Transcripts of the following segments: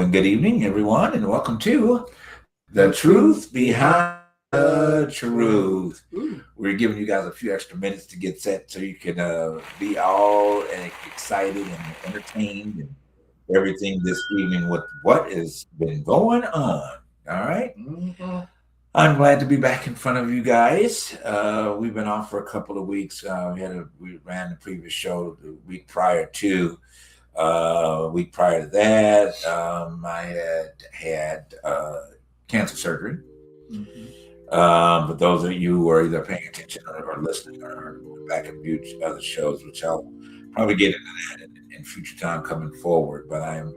and good evening, everyone, and welcome to The Truth Behind the Truth. We're giving you guys a few extra minutes to get set so you can be all excited and entertained and everything this evening with what has been going on. All right. I'm glad to be back in front of you guys. We've been off for a couple of weeks. We ran the previous show the week prior to. Week prior to that, I had cancer surgery. But those of you who are either paying attention or listening or back and view other shows, which I'll probably get into that in future time coming forward. But I am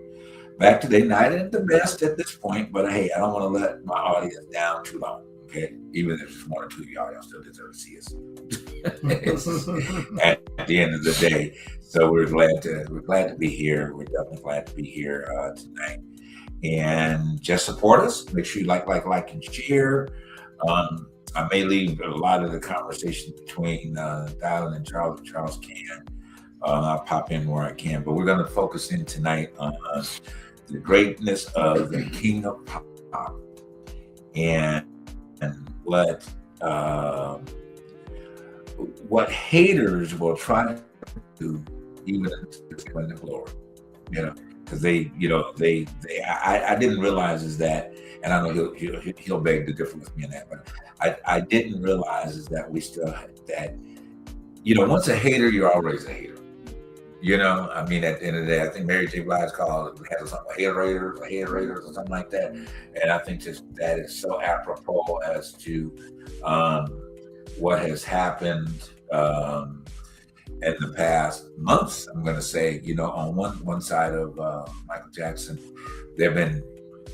back today, not at the best at this point, but hey, I don't want to let my audience down too long. Okay, even if it's one or two of y'all still deserve to see us at the end of the day. So we're glad to be here. We're definitely glad to be here tonight. And just support us. Make sure you like, and share. I may leave a lot of the conversation between Dylan and Charles. If Charles can, I'll pop in where I can. But we're going to focus in tonight on the greatness of the King of Pop and what haters will try to do, even in the glory, because I didn't realize is that, and I know he'll beg to differ with me in that, but I didn't realize is that we still that, once a hater, you're always a hater. I mean, at the end of the day, I think Mary J. Blige called it, had something hater raiders or something like that, and I think that is so apropos as to what has happened in the past months. I'm going to say, on one side of Michael Jackson, there have been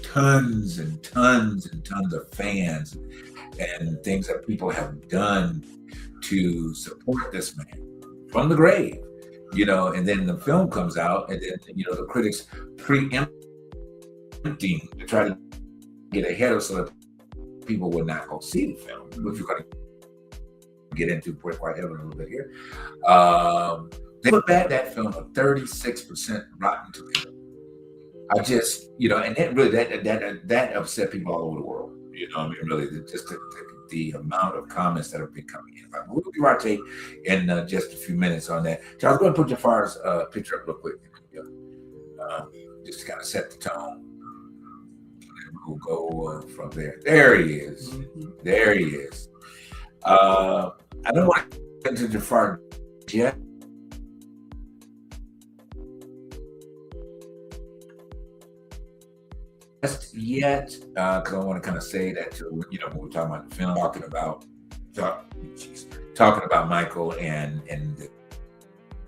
tons and tons and tons of fans and things that people have done to support this man from the grave, and then the film comes out, and then, the critics preempting to try to get ahead of so that people would not go see the film, which we're going to get into quite heavily a little bit here. They put back that film a 36% Rotten Tomatoes. I just, and that really that upset people all over the world. I mean, really, just the amount of comments that have been coming in. We'll give our take in just a few minutes on that. Charles, go ahead and put Jafar's picture up real quick. Just to kind of set the tone. And we'll go from there. There he is. There he is. I don't want to get into Jafar yet. Because I want to kind of say that too, when we're talking about the film, talking about Michael and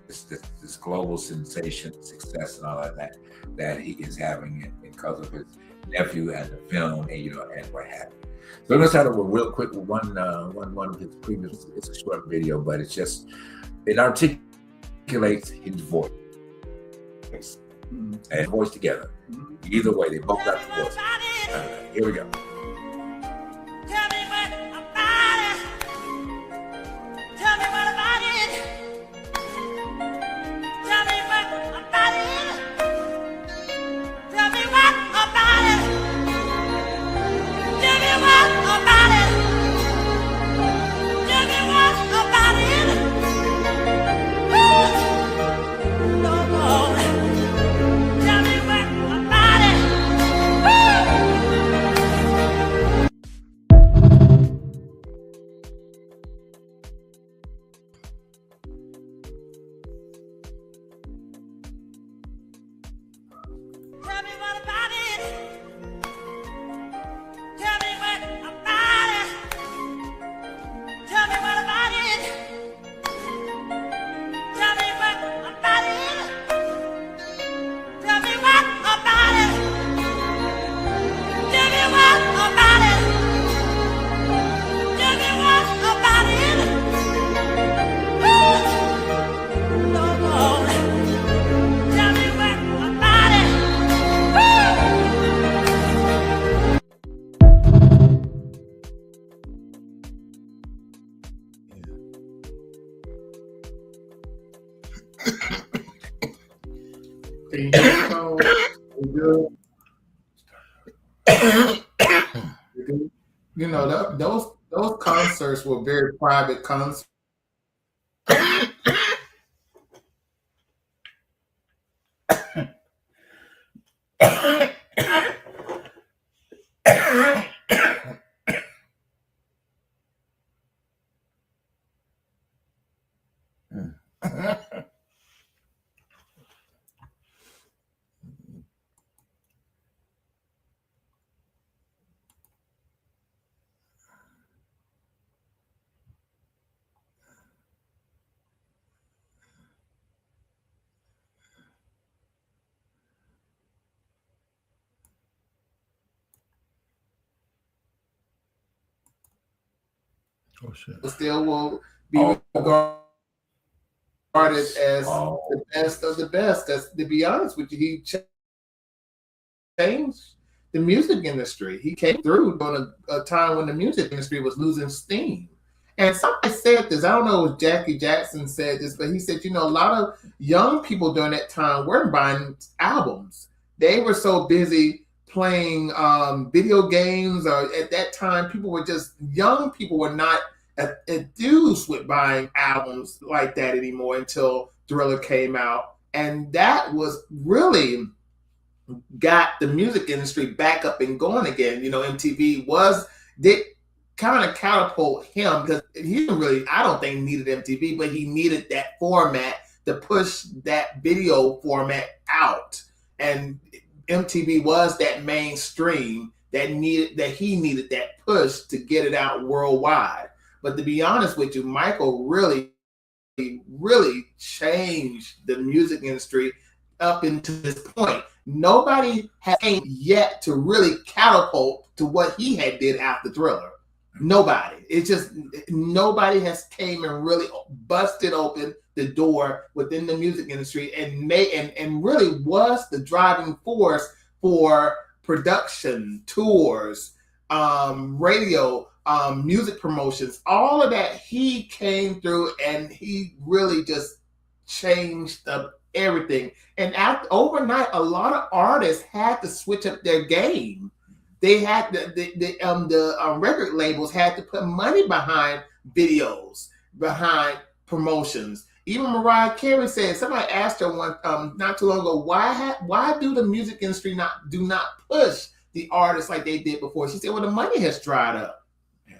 this global sensation, success, and all of that he is having because of his nephew and the film, and what happened. So let's start with real quick with one of his previous. It's a short video, but it articulates his voice and voice together. Either way, they both got the voice. Here we go. Tell me what about it. Tell me what about it. Tell me what about it. Tell me what about it. Tell me what about it. Tell me what about it. Woo! Lord. Tell me what about it. Tell me what about it. Tell me what about it. Tell me what about it. Tell me what about it. Tell me what about it. Tell me what about it. Tell me what about it. Woo! Lord. Tell me what about it. So, we good? You know, those concerts were very private concerts. Oh shit. Still will be Oh. regarded as Oh. the best of the best. Because to be honest with you, he changed the music industry. He came through during a time when the music industry was losing steam. And somebody said this, I don't know if Jackie Jackson said this, but he said, you know, a lot of young people during that time weren't buying albums. They were so busy playing video games, or at that time, young people were not enthused with buying albums like that anymore until Thriller came out. And that was really got the music industry back up and going again. You know, MTV did kind of catapult him, because he didn't really, I don't think, needed MTV, but he needed that format to push that video format out. And MTV was that mainstream that he needed that push to get it out worldwide. But to be honest with you, Michael really changed the music industry up into this point. Nobody has yet to really catapult to what he had did after Thriller. Nobody. It's just nobody has came and really busted open the door within the music industry and really was the driving force for production, tours, radio, music promotions, all of that. He came through and he really just changed everything. And overnight, a lot of artists had to switch up their game. They had the record labels had to put money behind videos, behind promotions. Even Mariah Carey said, somebody asked her one not too long ago, why do the music industry do not push the artists like they did before? She said, well, the money has dried up. Yeah.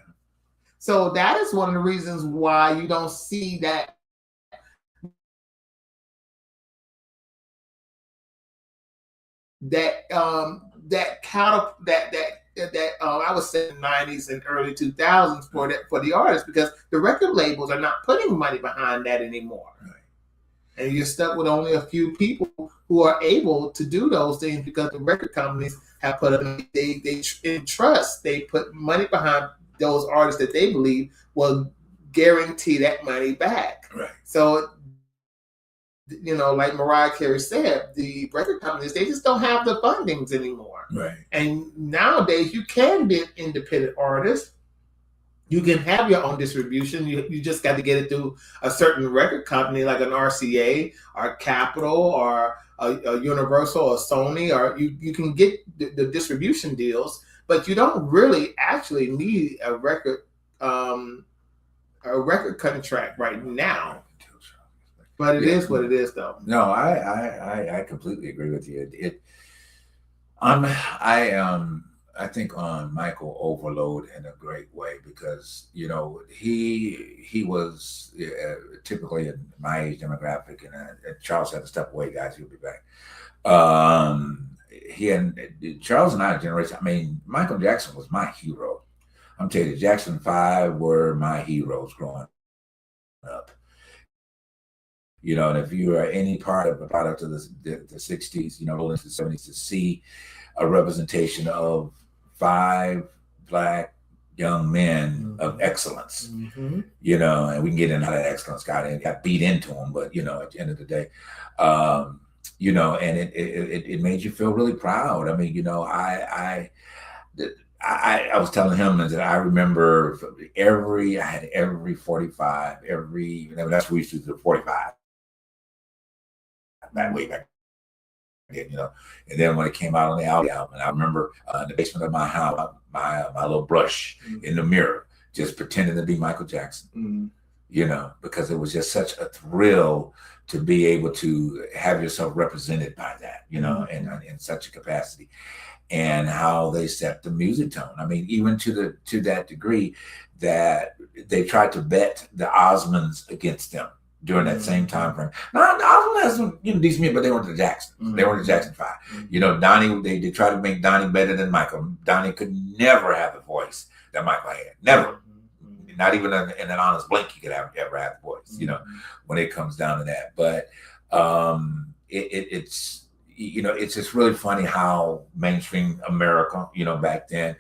So that is one of the reasons why you don't see that I would say 90s and early 2000s for the artists, because the record labels are not putting money behind that anymore. Right. And you're stuck with only a few people who are able to do those things, because the record companies have put up, they put money behind those artists that they believe will guarantee that money back. Right. So, you know, like Mariah Carey said, the record companies, they just don't have the fundings anymore. Right. And nowadays, you can be an independent artist. You can have your own distribution. You just got to get it through a certain record company, like an RCA or Capitol or a Universal or Sony, or you can get the distribution deals, but you don't really actually need a record contract right now. But it is what it is, though. No, I completely agree with you. I think Michael overload in a great way, because you know he was typically in my age demographic, and Charles had to step away, guys. He'll be back. Charles and I generation. I mean, Michael Jackson was my hero. I'm telling you, Jackson 5 were my heroes growing up. You know, and if you are any part of a product of the 60s, you know, into the 70s, to see a representation of 5 Black young men of excellence, you know, and we can get into how that excellence got beat into them, but you know, at the end of the day, you know, and it made you feel really proud. I mean, you know, I was telling him that I remember I had every 45, that's what we used to do, 45. That way back did, you know. And then when it came out on the album, and I remember in the basement of my house, my little brush in the mirror, just pretending to be Michael Jackson, you know, because it was just such a thrill to be able to have yourself represented by that, you know, in such a capacity, and how they set the music tone. I mean, even to that degree that they tried to bet the Osmonds against them during that same time frame. Now, the Osmonds has some, you know, decent music, but they weren't the Jackson. They weren't the Jackson Five. You know, Donnie, they tried to make Donnie better than Michael. Donnie could never have the voice that Michael had. Never. Not even in an honest blink he could ever have the voice, you know, when it comes down to that. But it's, you know, it's just really funny how mainstream America, you know, back then,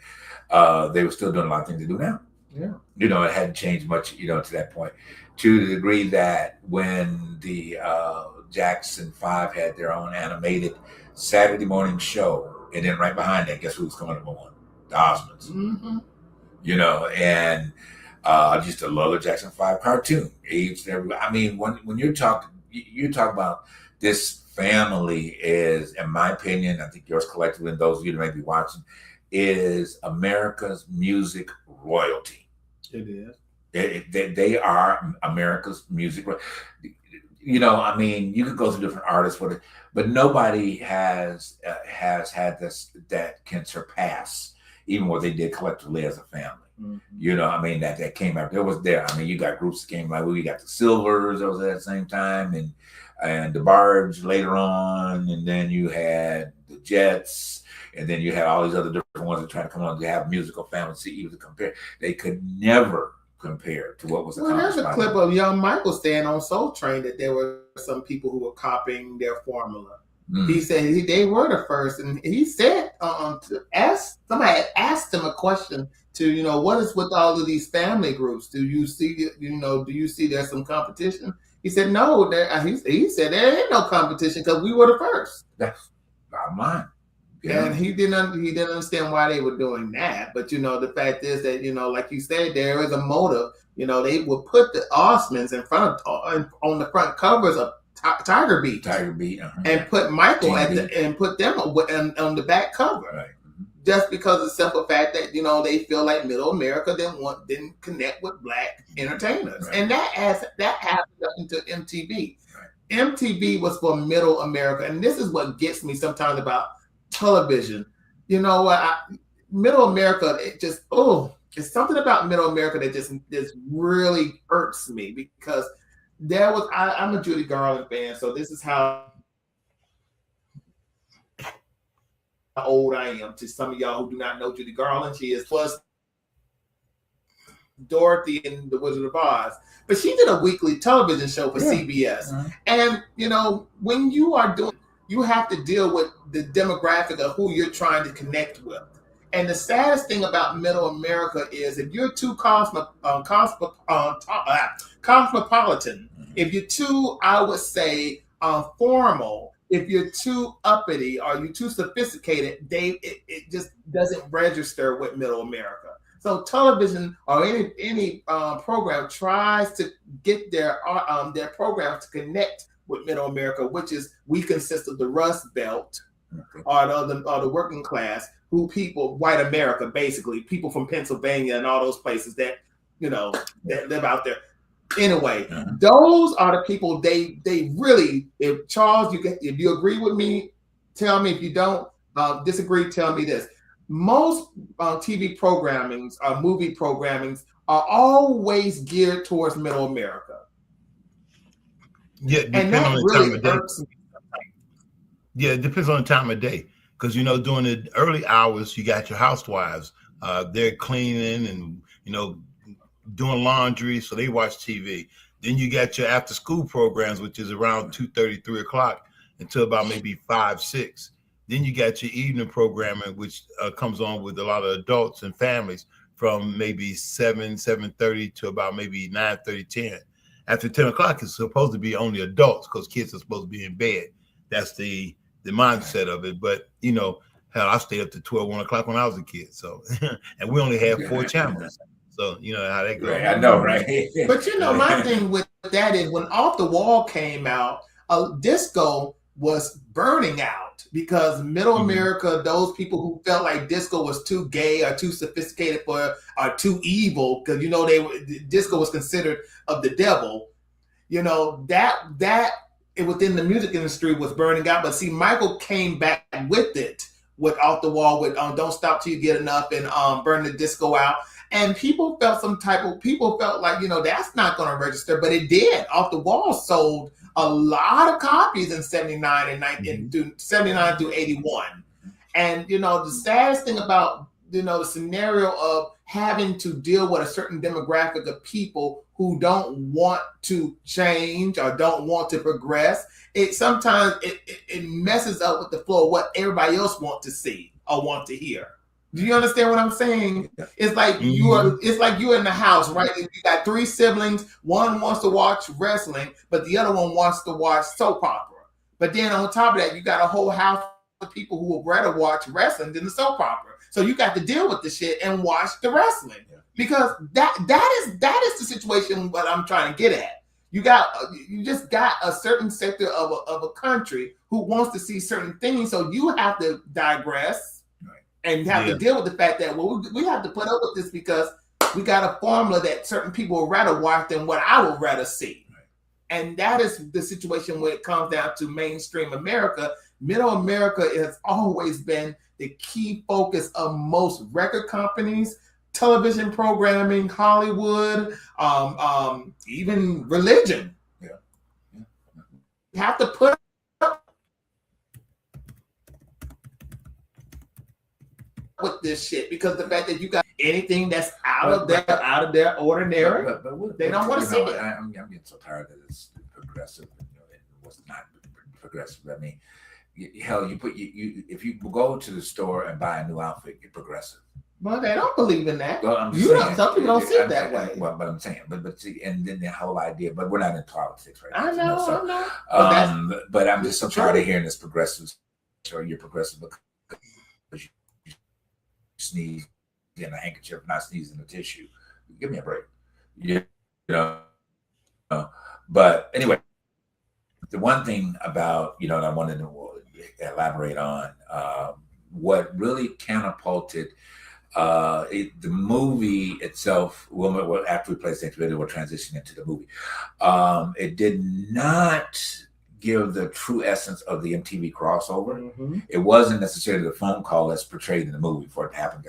they were still doing a lot of things they do now. Yeah. You know, it hadn't changed much, you know, to that point. To the degree that when the Jackson 5 had their own animated Saturday morning show, and then right behind that, guess who was coming up on? The Osmonds. You know, and I used to love the Jackson 5 cartoon. I mean, when you're talking about this family is, in my opinion, I think yours collectively, and those of you that may be watching, is America's music royalty. It is. They are America's music. You know, I mean, you could go through different artists for it, but nobody has had this that can surpass even what they did collectively as a family. You know, I mean, that came out. There was there. I mean, you got groups that came like we got the Silvers. That was at the same time, and the Barge later on, and then you had the Jets, and then you had all these other different ones that tried to come on to have musical families to even compare. They could never compare to what was accomplished. Well, there's a clip of young Michael saying on Soul Train that there were some people who were copying their formula. He said they were the first, and he said somebody had asked him a question to, you know, what is with all of these family groups? Do you see, you know, do you see there's some competition? He said no. He said there ain't no competition because we were the first. That's bottom line. Yeah. And he didn't understand why they were doing that. But, you know, the fact is that, you know, like you said, there is a motive. You know, they would put the Osmonds in front of, on the front covers of Tiger Beat, and put Michael and put them on the back cover, right. Just because of the simple fact that, you know, they feel like Middle America didn't connect with Black entertainers, right. And that happened up into MTV. Right. MTV was for Middle America, and this is what gets me sometimes about television. You know what? Middle America, it's something about Middle America that just really irks me, because I'm a Judy Garland fan, so this is how old I am to some of y'all who do not know Judy Garland. She is plus Dorothy in The Wizard of Oz, but she did a weekly television show for CBS. And, you know, when you are doing, you have to deal with the demographic of who you're trying to connect with. And the saddest thing about Middle America is if you're too cosmopolitan, if you're too, I would say, formal, if you're too uppity or you're too sophisticated, it just doesn't register with Middle America. So television or any program tries to get their programs to connect with Middle America, which is we consist of the Rust Belt or the working class, white America, basically, people from Pennsylvania and all those places that, you know, that live out there. Anyway, those are the people they really, if Charles, if you agree with me, tell me. If you don't disagree, tell me this. Most TV programmings or movie programmings are always geared towards Middle America. Yeah, and that really hurts me. Yeah, it depends on the time of day. Because, you know, during the early hours, you got your housewives. They're cleaning and, you know, doing laundry, so they watch TV. Then you got your after school programs, which is around 2:30, 3 o'clock until about maybe 5, 6. Then you got your evening programming, which comes on with a lot of adults and families from maybe 7:30 to about maybe 9:30, 10. After 10 o'clock, it's supposed to be only adults because kids are supposed to be in bed. That's the mindset of it. But, you know, hell, I stayed up to 12, 1 o'clock when I was a kid. So, and we only had 4 channels. So, you know how that goes. Right, I know, right? But, you know, my thing with that is when Off the Wall came out, disco was burning out. because middle Mhm. America, those people who felt like disco was too gay or too sophisticated or too evil, because disco was considered of the devil. That within the music industry was burning out. But see, Michael came back with it, with Off the Wall, with Don't Stop Till You Get Enough, and Burn the Disco Out. And people felt like, that's not going to register, but it did. Off the Wall sold a lot of copies in 79 and 79 through 81. And, the saddest thing about, the scenario of having to deal with a certain demographic of people who don't want to change or don't want to progress, sometimes messes up with the flow of what everybody else wants to see or want to hear. Do you understand what I'm saying? It's like you're in the house, right? You got 3 siblings. One wants to watch wrestling, but the other one wants to watch soap opera. But then on top of that, you got a whole house of people who would rather watch wrestling than the soap opera. So you got to deal with the shit and watch the wrestling, because that is the situation. What I'm trying to get at. You just got a certain sector of a country who wants to see certain things. So you have to digress. And have to deal with the fact that, we have to put up with this because we got a formula that certain people would rather watch than what I would rather see. Right. And that is the situation when it comes down to mainstream America. Middle America has always been the key focus of most record companies, television programming, Hollywood, even religion. Yeah. You have to put with this shit, because the fact that you got anything that's out of their ordinary, they don't want to see it. I'm getting so tired that it's progressive. It was not progressive. I mean, hell, if you go to the store and buy a new outfit, you're progressive. Well, they don't believe in that. Well, some people don't see it that way. Well, but I'm saying, but see, and then the whole idea. But we're not in politics right now. I know. But I'm just so tired of hearing this progressive. Or you're progressive because you sneeze in a handkerchief, not sneeze in a tissue. Give me a break. But anyway, the one thing about that I wanted to elaborate on, what really catapulted the movie itself. Well, after we played Saint Video, we'll transition into the movie. It did not give the true essence of the MTV crossover. Mm-hmm. It wasn't necessarily the phone call that's portrayed in the movie for it to happen,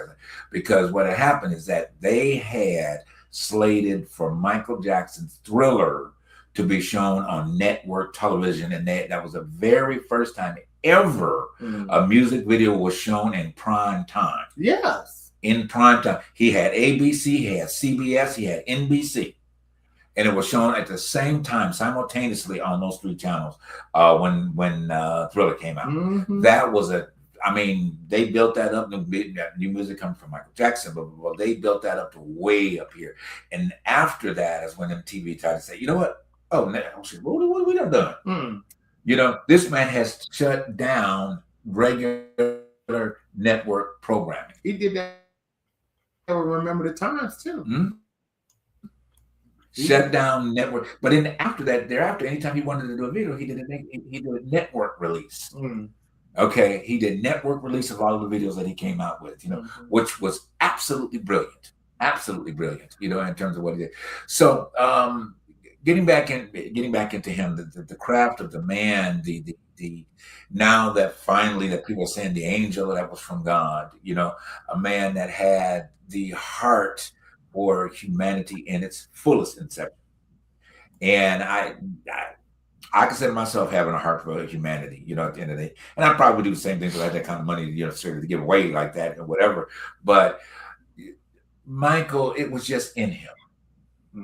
because what had happened is that they had slated for Michael Jackson's Thriller to be shown on network television, and that was the very first time ever a music video was shown in prime time. Yes, in prime time. He had ABC, he had CBS, he had NBC. And it was shown at the same time, simultaneously on those 3 channels when Thriller came out. Mm-hmm. That was they built that up. New music coming from Michael Jackson, but they built that up to way up here. And after that is when MTV tried to say, you know what? Oh, shit, what we done? Mm. This man has shut down regular network programming. He did that. I remember the times too. Mm-hmm. Shut down network, but then thereafter, anytime he wanted to do a video, he did a network release. Mm. Okay, he did network release of all of the videos that he came out with, which was absolutely brilliant, in terms of what he did. So, getting back into him, the craft of the man, the now that finally that people are saying the angel that was from God, a man that had the heart for humanity in its fullest inception. And I consider myself having a heart for humanity, at the end of the day. And I probably do the same thing if I had that kind of money, to give away like that or whatever. But Michael, it was just in him.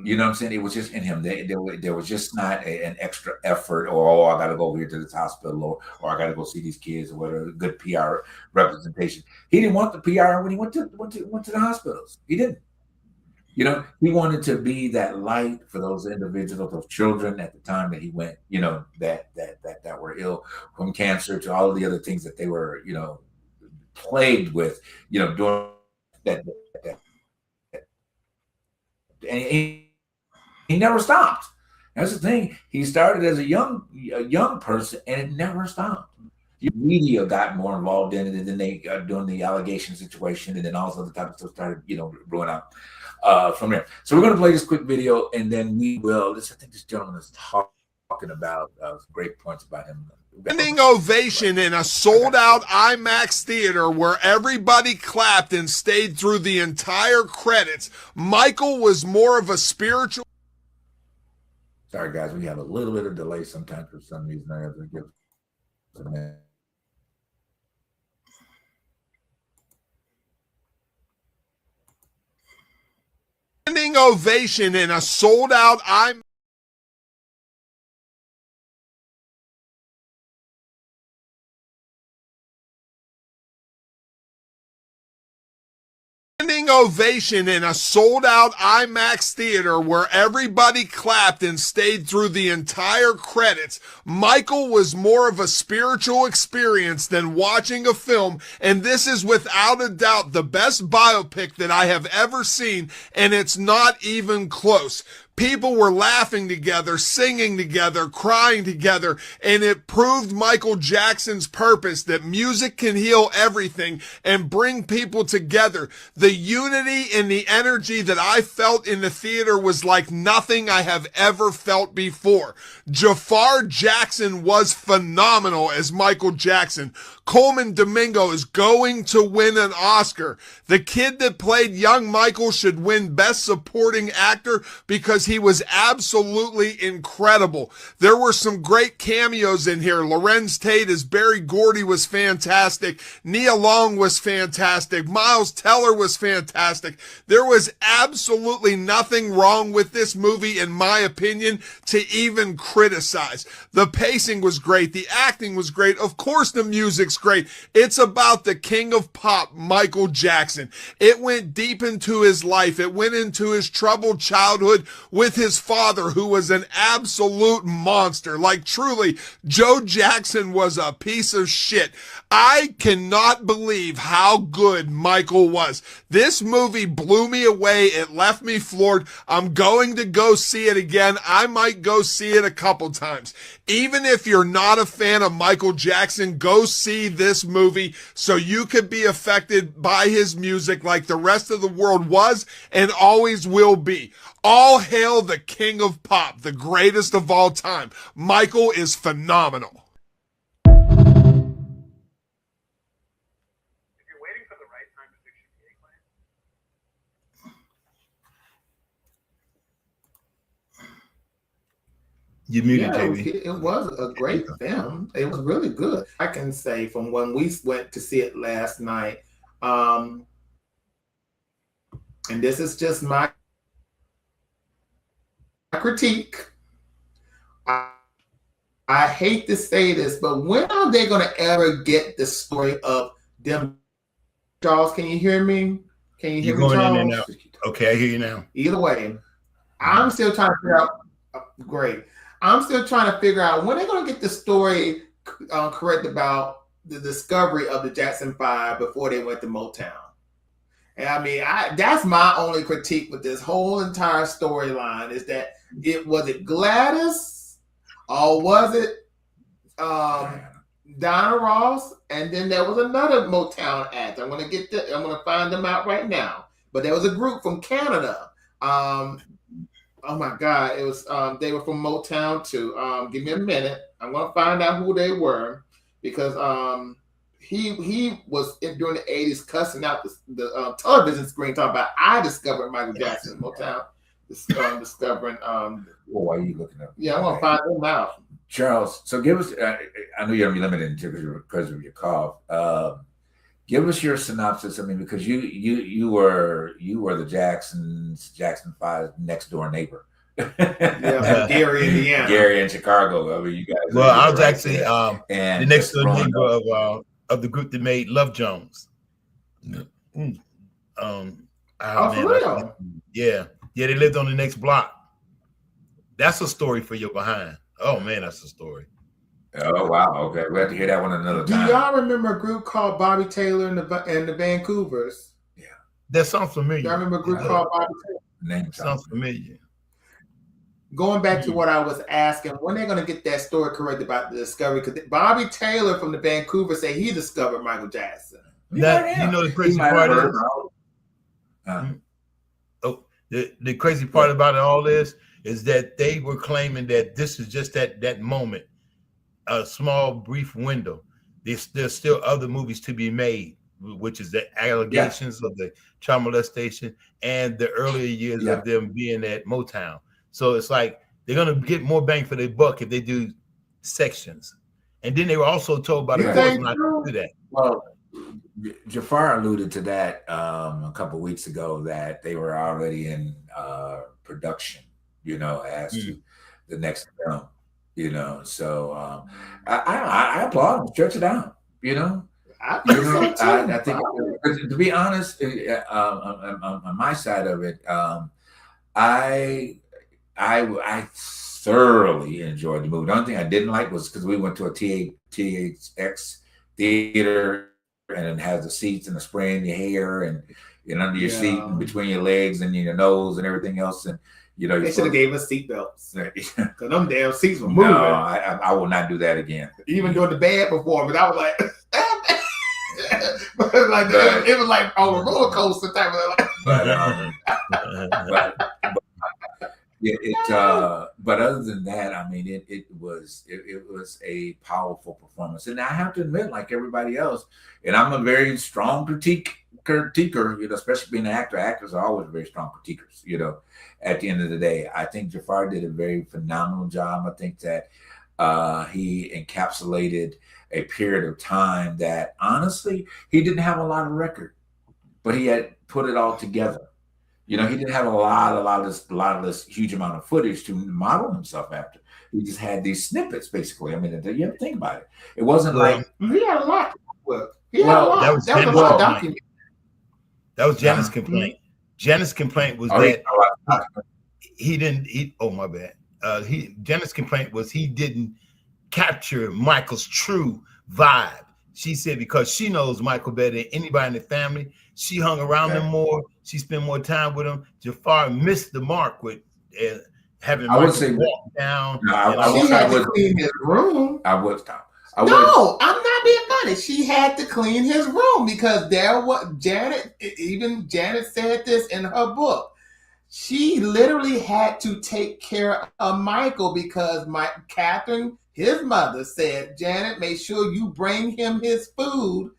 You know what I'm saying? It was just in him. There was just not an extra effort, or I got to go over here to this hospital, or I got to go see these kids, or whatever. Good PR representation. He didn't want the PR when he went to the hospitals. He didn't. He wanted to be that light for those individuals, those children at the time that he went, that were ill from cancer, to all of the other things that they were, plagued with, during that. And he never stopped. That's the thing. He started as a young person, and it never stopped. media got more involved in it, and then they doing the allegation situation, and then all this other type of stuff started, brewing out from there. So we're going to play this quick video, and then we will. I think this gentleman is talking about some great points about him. Standing ovation in a sold-out IMAX theater where everybody clapped and stayed through the entire credits. Michael was more of a spiritual. Sorry, guys, we have a little bit of delay sometimes for some reason. I have to give a minute. Standing ovation in a sold-out IMAX. Standing ovation in a sold-out IMAX theater where everybody clapped and stayed through the entire credits. Michael was more of a spiritual experience than watching a film, and this is without a doubt the best biopic that I have ever seen, and it's not even close. People were laughing together, singing together, crying together, and it proved Michael Jackson's purpose that music can heal everything and bring people together. The unity and the energy that I felt in the theater was like nothing I have ever felt before. Jafar Jackson was phenomenal as Michael Jackson. Coleman Domingo is going to win an Oscar. The kid that played young Michael should win Best Supporting Actor because he was absolutely incredible. There were some great cameos in here. Lorenz Tate as Barry Gordy was fantastic. Nia Long was fantastic. Miles Teller was fantastic. There was absolutely nothing wrong with this movie, in my opinion, to even criticize. The pacing was great. The acting was great. Of course, the music's great. It's about the king of pop, Michael Jackson. It went deep into his life. It went into his troubled childhood with his father, who was an absolute monster. Like, truly, Joe Jackson was a piece of shit. I cannot believe how good Michael was. This movie blew me away. It left me floored. I'm going to go see it again. I might go see it a couple times. Even if you're not a fan of Michael Jackson, go see this movie so you could be affected by his music like the rest of the world was and always will be. All hail the king of pop, the greatest of all time. Michael is phenomenal. You muted, Yeah, JB. it was a great film. It was really good. I can say from when we went to see it last night, and this is just my critique. I hate to say this, but when are they going to ever get the story of them? Charles, can you hear me? Can you hear You're me, going in Charles? and out. Okay, I hear you now. Either way, I'm still trying to figure out. Great. I'm still trying to figure out when they're going to get the story correct about the discovery of the Jackson 5 before they went to Motown. And I mean, that's my only critique with this whole entire storyline is that was it Gladys or was it Donna Ross? And then there was another Motown act. I'm going to find them out right now. But there was a group from Canada. Oh my God! It was they were from Motown too. Give me a minute. I'm gonna find out who they were because he was during the '80s cussing out the television screen talking about I discovered Michael Jackson Motown. Discovering. Why are you looking up? Yeah, I want to find them out. Charles, so give us. I know you're gonna be limited because of your cough. Give us your synopsis. I mean, because you were the Jackson 5's next door neighbor. Yeah, Gary, Indiana. Gary in Chicago. I mean, you guys. Well, I was actually and the next door neighbor of the group that made Love Jones. For real? Yeah, they lived on the next block. That's a story for your behind. Oh man, that's a story. Oh wow, okay. We have to hear that one another time. Do y'all remember a group called Bobby Taylor and the Vancouvers? That sounds familiar. Y'all remember a group called Bobby Taylor? Name sounds familiar. going back to what I was asking, when they're going to get that story correct about the discovery? Because Bobby Taylor from the Vancouver said he discovered Michael Jackson. That, you know, the crazy part is, the crazy part about it all is that they were claiming that this is just that moment, a small brief window. There's still other movies to be made, which is the allegations of the child molestation and the earlier years of them being at Motown. So it's like they're gonna get more bang for their buck if they do sections. And then they were also told by the court not to do that. Well, Jafar alluded to that a couple of weeks ago, that they were already in production, you know, as to the next film, you know. So I applaud them, stretch it out, you know. I think to be honest, on my side of it, I thoroughly enjoyed the movie. The only thing I didn't like was because we went to a THX theater, and it has the seats and the spray in your hair and under your seat and between your legs and your nose and everything else. And you know, they should have gave us seatbelts because them damn seats were moving. No, I will not do that again. Even during the bad performance, I was like, it was like on a roller coaster type of. But other than that, I mean, it was a powerful performance, and I have to admit, like everybody else, and I'm a very strong critiquer, you know, especially being an actor. Actors are always very strong critiquers, you know. At the end of the day, I think Jafar did a very phenomenal job. I think that he encapsulated a period of time that honestly he didn't have a lot of record, but he had put it all together. You know, he didn't have a lot of this huge amount of footage to model himself after. He just had these snippets, basically. I mean, you have to think about it. It wasn't like he had a lot. He had a lot. That was a lot of document. That was Janet's complaint. Janet's complaint was that he didn't. Oh my bad. Janet's complaint was he didn't capture Michael's true vibe. She said because she knows Michael better than anybody in the family, she hung around him more. She spent more time with him. Jafar missed the mark with having Michael walk down. She had to clean his room. I'm not being funny. She had to clean his room because Janet said this in her book. She literally had to take care of Michael because Catherine, his mother, said, Janet, make sure you bring him his food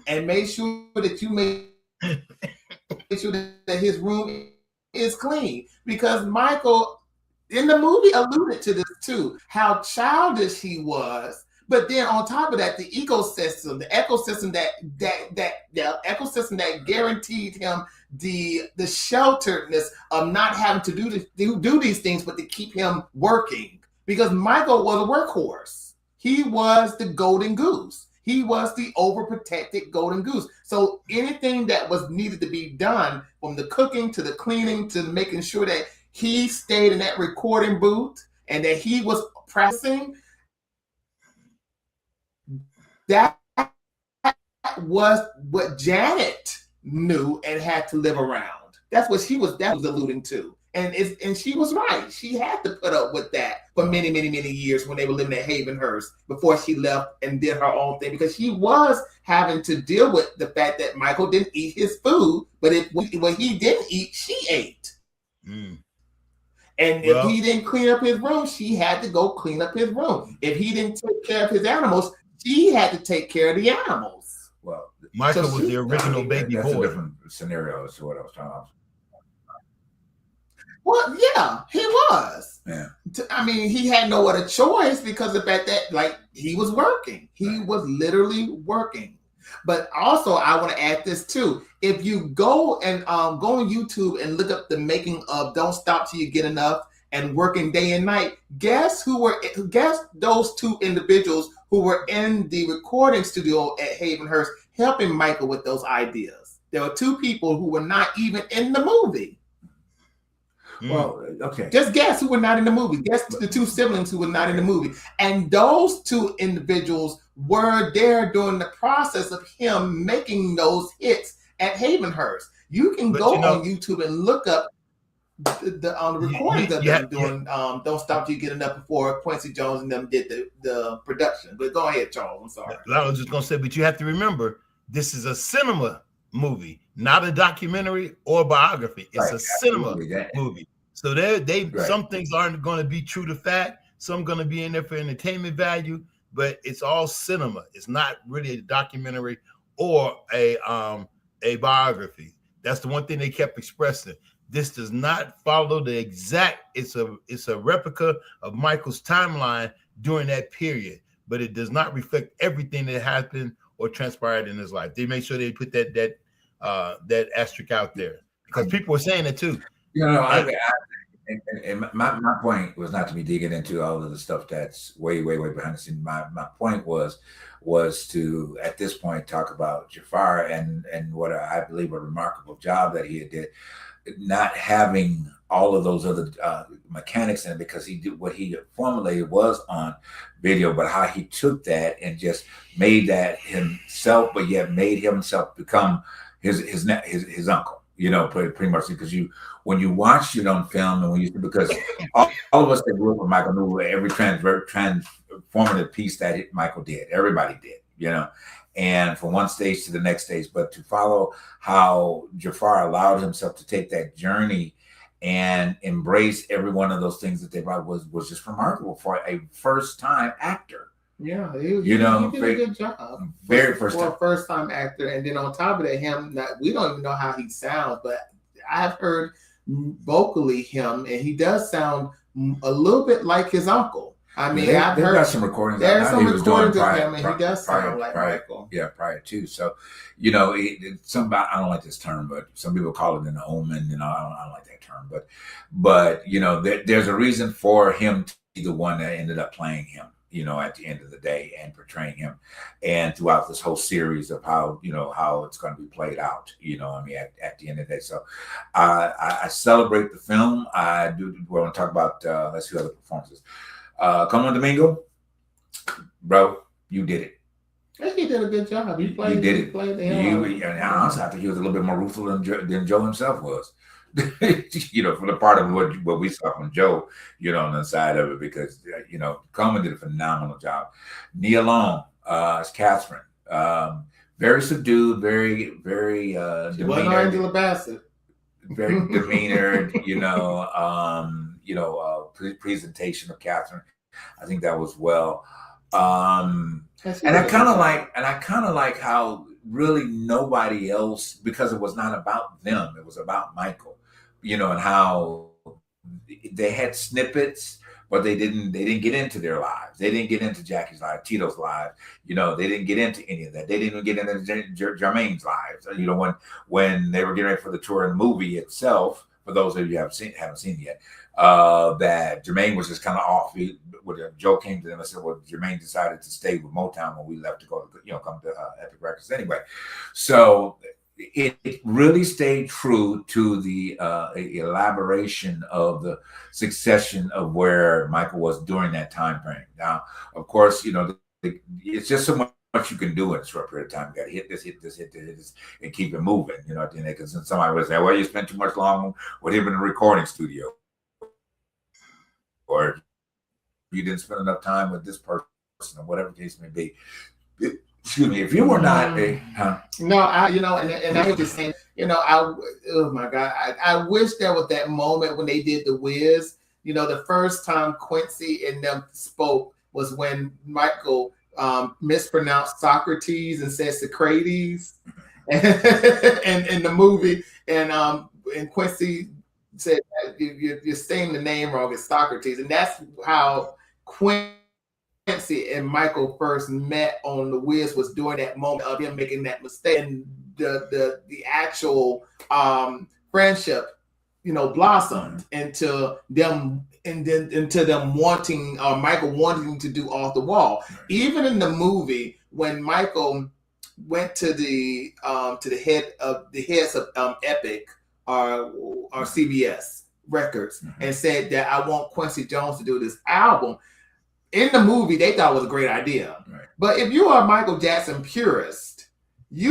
and make sure that you make sure that his room is clean. Because Michael, in the movie, alluded to this too, how childish he was. But then on top of that, the ecosystem that guaranteed him the shelteredness of not having to do these things, but to keep him working. Because Michael was a workhorse. He was the golden goose. He was the overprotected golden goose. So anything that was needed to be done, from the cooking to the cleaning to making sure that he stayed in that recording booth and that he was pressing, that was what Janet knew and had to live around. That's what she was alluding to. And she was right. She had to put up with that for many, many, many years when they were living at Havenhurst before she left and did her own thing, because she was having to deal with the fact that Michael didn't eat his food, but when he didn't eat, she ate. And if he didn't clean up his room, she had to go clean up his room. If he didn't take care of his animals, she had to take care of the animals. Well, Michael was the original baby boy. That's a different scenario as to what I was talking about. Well, yeah, he was. Yeah. I mean, he had no other choice because of that, like, he was working. He was literally working. But also, I want to add this too. If you go on YouTube and look up the making of Don't Stop Till You Get Enough and Working Day and Night, guess those two individuals who were in the recording studio at Havenhurst helping Michael with those ideas. There were two people who were not even in the movie. Well, okay. Just guess who were not in the movie. Guess the two siblings who were not in the movie. And those two individuals were there during the process of him making those hits at Havenhurst. You can go on YouTube and look up the recordings of Yeah, them doing "Don't Stop Till You Get Enough" before Quincy Jones and them did the production. But go ahead, Charles. I'm sorry. I was just gonna say, but you have to remember, this is a cinema movie, not a documentary or biography. It's Right, a cinema absolutely. That- movie. So they Right. some things aren't going to be true to fact. Some going to be in there for entertainment value, but it's all cinema. It's not really a documentary or a biography. That's the one thing they kept expressing. This does not follow the exact. It's a replica of Michael's timeline during that period, but it does not reflect everything that happened or transpired in his life. They make sure they put that asterisk out there because people were saying it too. You know, and my point was not to be digging into all of the stuff that's way behind the scenes. My point was to, at this point, talk about Jafar and what I believe a remarkable job that he did, not having all of those other mechanics in it, because he did what he formulated was on video, but how he took that and just made that himself, but yet made himself become his uncle. You know, pretty much, because when you watch it on film, and when you, because all of us that grew up with Michael knew every transformative piece that Michael did. Everybody did, you know, and from one stage to the next stage. But to follow how Jafar allowed himself to take that journey and embrace every one of those things that they brought was just remarkable for a first-time actor. Yeah, he did a good job. Very first time. For a first-time actor, and then on top of that, we don't even know how he sounds, but I've heard vocally him, and he does sound a little bit like his uncle. I mean, I've heard got some recordings. There's some recordings of him, and he does sound like Michael. Yeah, prior to. So, you know, I don't like this term, but some people call it an omen. You know, I don't like that term, but you know, there's a reason for him to be the one that ended up playing him, you know, at the end of the day, and portraying him, and throughout this whole series of how it's going to be played out, you know, I mean, at the end of the day. So I celebrate the film. I do want to talk about, let's see other performances. Colman Domingo, bro, you did it. I think he did a good job. You did it. And honestly, I think he was a little bit more rueful than Joe himself was. You know, for the part of what we saw from Joe, you know, on the side of it, because you know, Colman did a phenomenal job. Nia Long as Catherine, very subdued, very wasn't Angela Bassett. Very demeanored, presentation of Catherine. I think that was well. And I kind of like how really nobody else, because it was not about them, it was about Michael, you know, and how they had snippets, but they didn't get into their lives. They didn't get into Jackie's life, Tito's life. You know, they didn't get into any of that. They didn't even get into Jermaine's lives. You know, when they were getting ready for the tour and movie itself, for those of you who haven't seen it yet, that Jermaine was just kind of off. When Joe came to them and said, well, Jermaine decided to stay with Motown when we left to go to, come to Epic Records anyway. So it really stayed true to the elaboration of the succession of where Michael was during that time frame. Now, of course, you know, it's just so much you can do in a short period of time. You got to hit this, and keep it moving. You know, because somebody would say, well, you spent too much long with him in the recording studio, or you didn't spend enough time with this person, or whatever the case may be. Excuse me, if you were not No, and I was just saying, oh my God, I wish there was that moment when they did The Wiz. You know, the first time Quincy and them spoke was when Michael mispronounced Socrates and said Socrates, and in the movie, and Quincy said you're saying the name wrong, it's Socrates, and that's how Quincy and Michael first met on The Wiz, was during that moment of him making that mistake, and the actual friendship, blossomed into them, and then into them wanting, Michael wanting to do Off the Wall. Even in the movie, when Michael went to the heads of Epic or CBS Records, and said that I want Quincy Jones to do this album. In the movie, they thought it was a great idea. Right. But if you are a Michael Jackson purist, the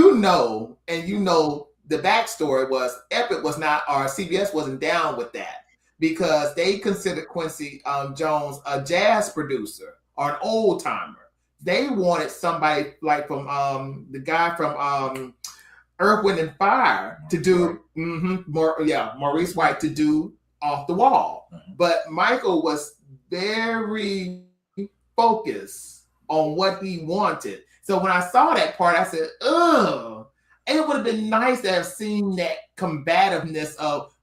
backstory was Epic was not, or CBS wasn't down with that. because they considered Quincy Jones a jazz producer or an old timer. They wanted somebody like from the guy from Earth, Wind and Fire to do Maurice White to do Off the Wall. But Michael was very focused on what he wanted. So when I saw that part, I said, ugh. It would have been nice to have seen that combativeness of,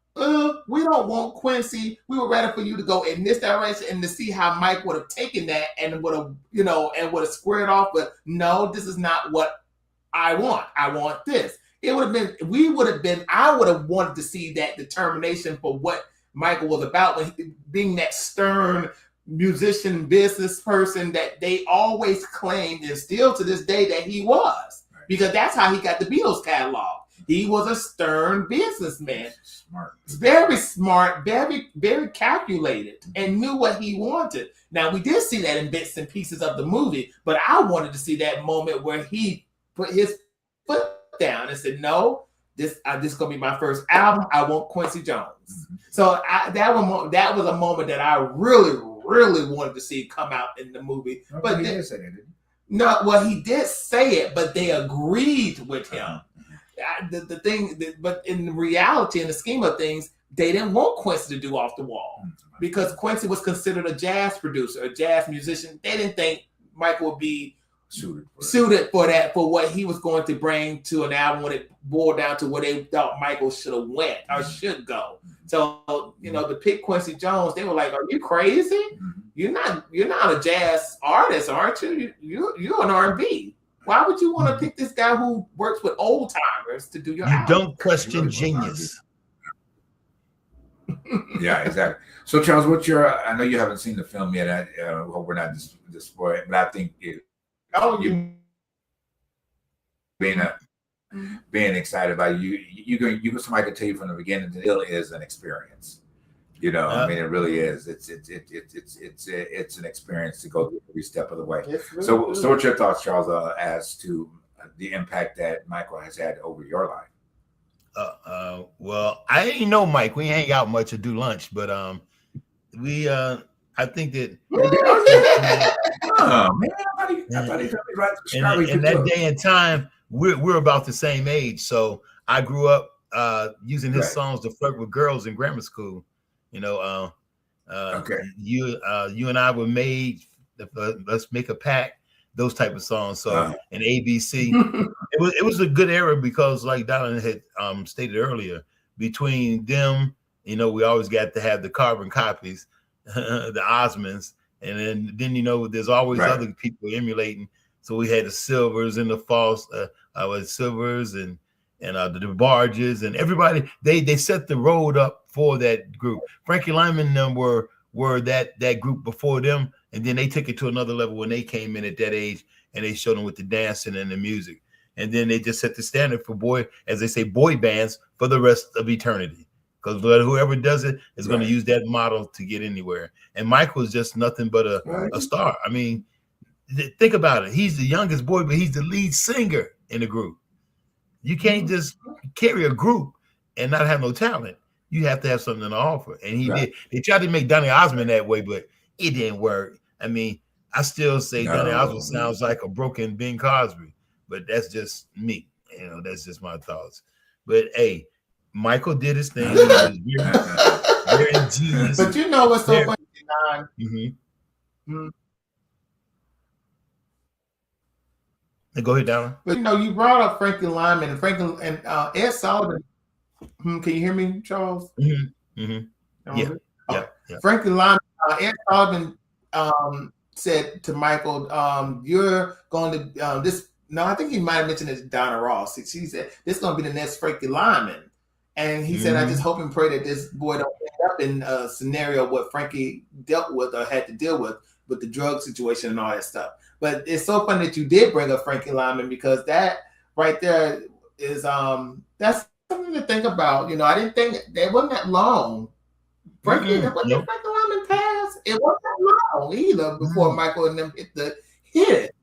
we don't want Quincy. We would rather for you to go in this direction, and to see how Mike would have taken that and would have squared off. But no, this is not what I want. I want this. It would have been, I would have wanted to see that determination for what Michael was about, when being that stern musician, business person that they always claimed, and still to this day, that he was. Because that's how he got the Beatles catalog. He was a stern businessman. Smart. Very smart, very, very calculated, and knew what he wanted. Now, we did see that in bits and pieces of the movie, but I wanted to see that moment where he put his foot down and said, no, this is going to be my first album. I want Quincy Jones. Mm-hmm. So that was a moment that I really, really wanted to see come out in the movie. Okay, but he did say that, didn't he? No, well, he did say it, but they agreed with him. But in reality, in the scheme of things, they didn't want Quincy to do Off the Wall because Quincy was considered a jazz producer, a jazz musician. They didn't think Michael would be suited for that, for what he was going to bring to an album when it boiled down to where they thought Michael should have went or should go. So, to pick Quincy Jones, they were like, "Are you crazy? You're not a jazz artist, aren't you? You're an R&B. Why would you want to pick this guy who works with old timers to do your album?" Don't question genius. Yeah, exactly. So, Charles, I know you haven't seen the film yet. I hope we're not spoiling, but I think being excited about it, you somebody could tell you from the beginning that it is an experience. I mean, it really is. It's an experience to go through every step of the way. Really so what's your thoughts, Charles, as to the impact that Michael has had over your life? Well, I ain't know Mike. We hang out much or do lunch, but I think that in that day and time, we're about the same age. So I grew up using his songs to flirt with girls in grammar school. Okay. You and I were made. Let's make a pact. Those type of songs. So in ABC, it was a good era because, like Donna had stated earlier, between them, we always got to have the carbon copies, the Osmonds, and then there's always other people emulating. So we had the Silvers and the False, Silvers and the DeBarges and everybody. They set the road up for that group. Frankie Lyman and them were that group before them, and then they took it to another level when they came in at that age, and they showed them with the dancing and the music, and then they just set the standard for boy bands for the rest of eternity. Because whoever does it is going to use that model to get anywhere. And Michael is just nothing but a star. I mean, think about it. He's the youngest boy, but he's the lead singer in the group. You can't just carry a group and not have no talent. You have to have something to offer. And he did. They tried to make Donny Osmond that way, but it didn't work. I mean, I still say Donny Osmond sounds like a broken Bing Crosby, but that's just me. That's just my thoughts. But hey, Michael did his thing. He was very genius. But what's so funny, Don? Go ahead, Donna. But you brought up Frankie Lyman and Ed Sullivan. Can you hear me, Charles? Yeah. Frankie Lyman, Ed Sullivan said to Michael, "You're going to this." No, I think he might have mentioned it to Donna Ross. She said, "This is going to be the next Frankie Lyman." And he said, "I just hope and pray that this boy don't end up in a scenario what Frankie dealt with or had to deal with the drug situation and all that stuff." But it's so funny that you did bring up Frankie Lyman, because that right there is that's something to think about. I didn't think that wasn't that long. Frankie Lyman passed. It wasn't that long either before Michael and them hit it.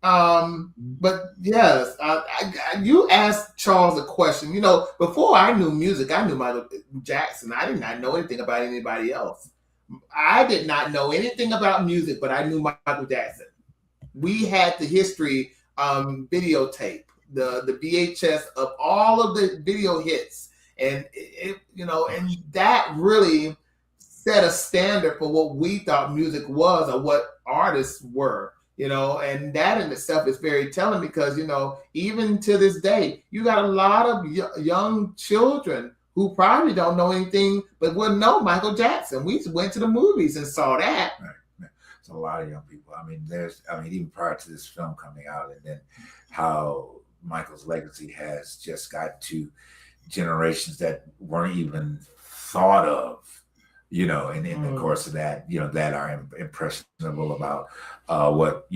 But yes, you asked Charles a question. Before I knew music, I knew Michael Jackson. I did not know anything about anybody else. I did not know anything about music, but I knew Michael Jackson. We had the history videotape, the VHS of all of the video hits, and and that really set a standard for what we thought music was or what artists were. And that in itself is very telling because, even to this day, you got a lot of young children who probably don't know anything but will know Michael Jackson. We went to the movies and saw that. Right. So a lot of young people. Even prior to this film coming out, and then how Michael's legacy has just got to generations that weren't even thought of. In the course of that, that are impressionable about what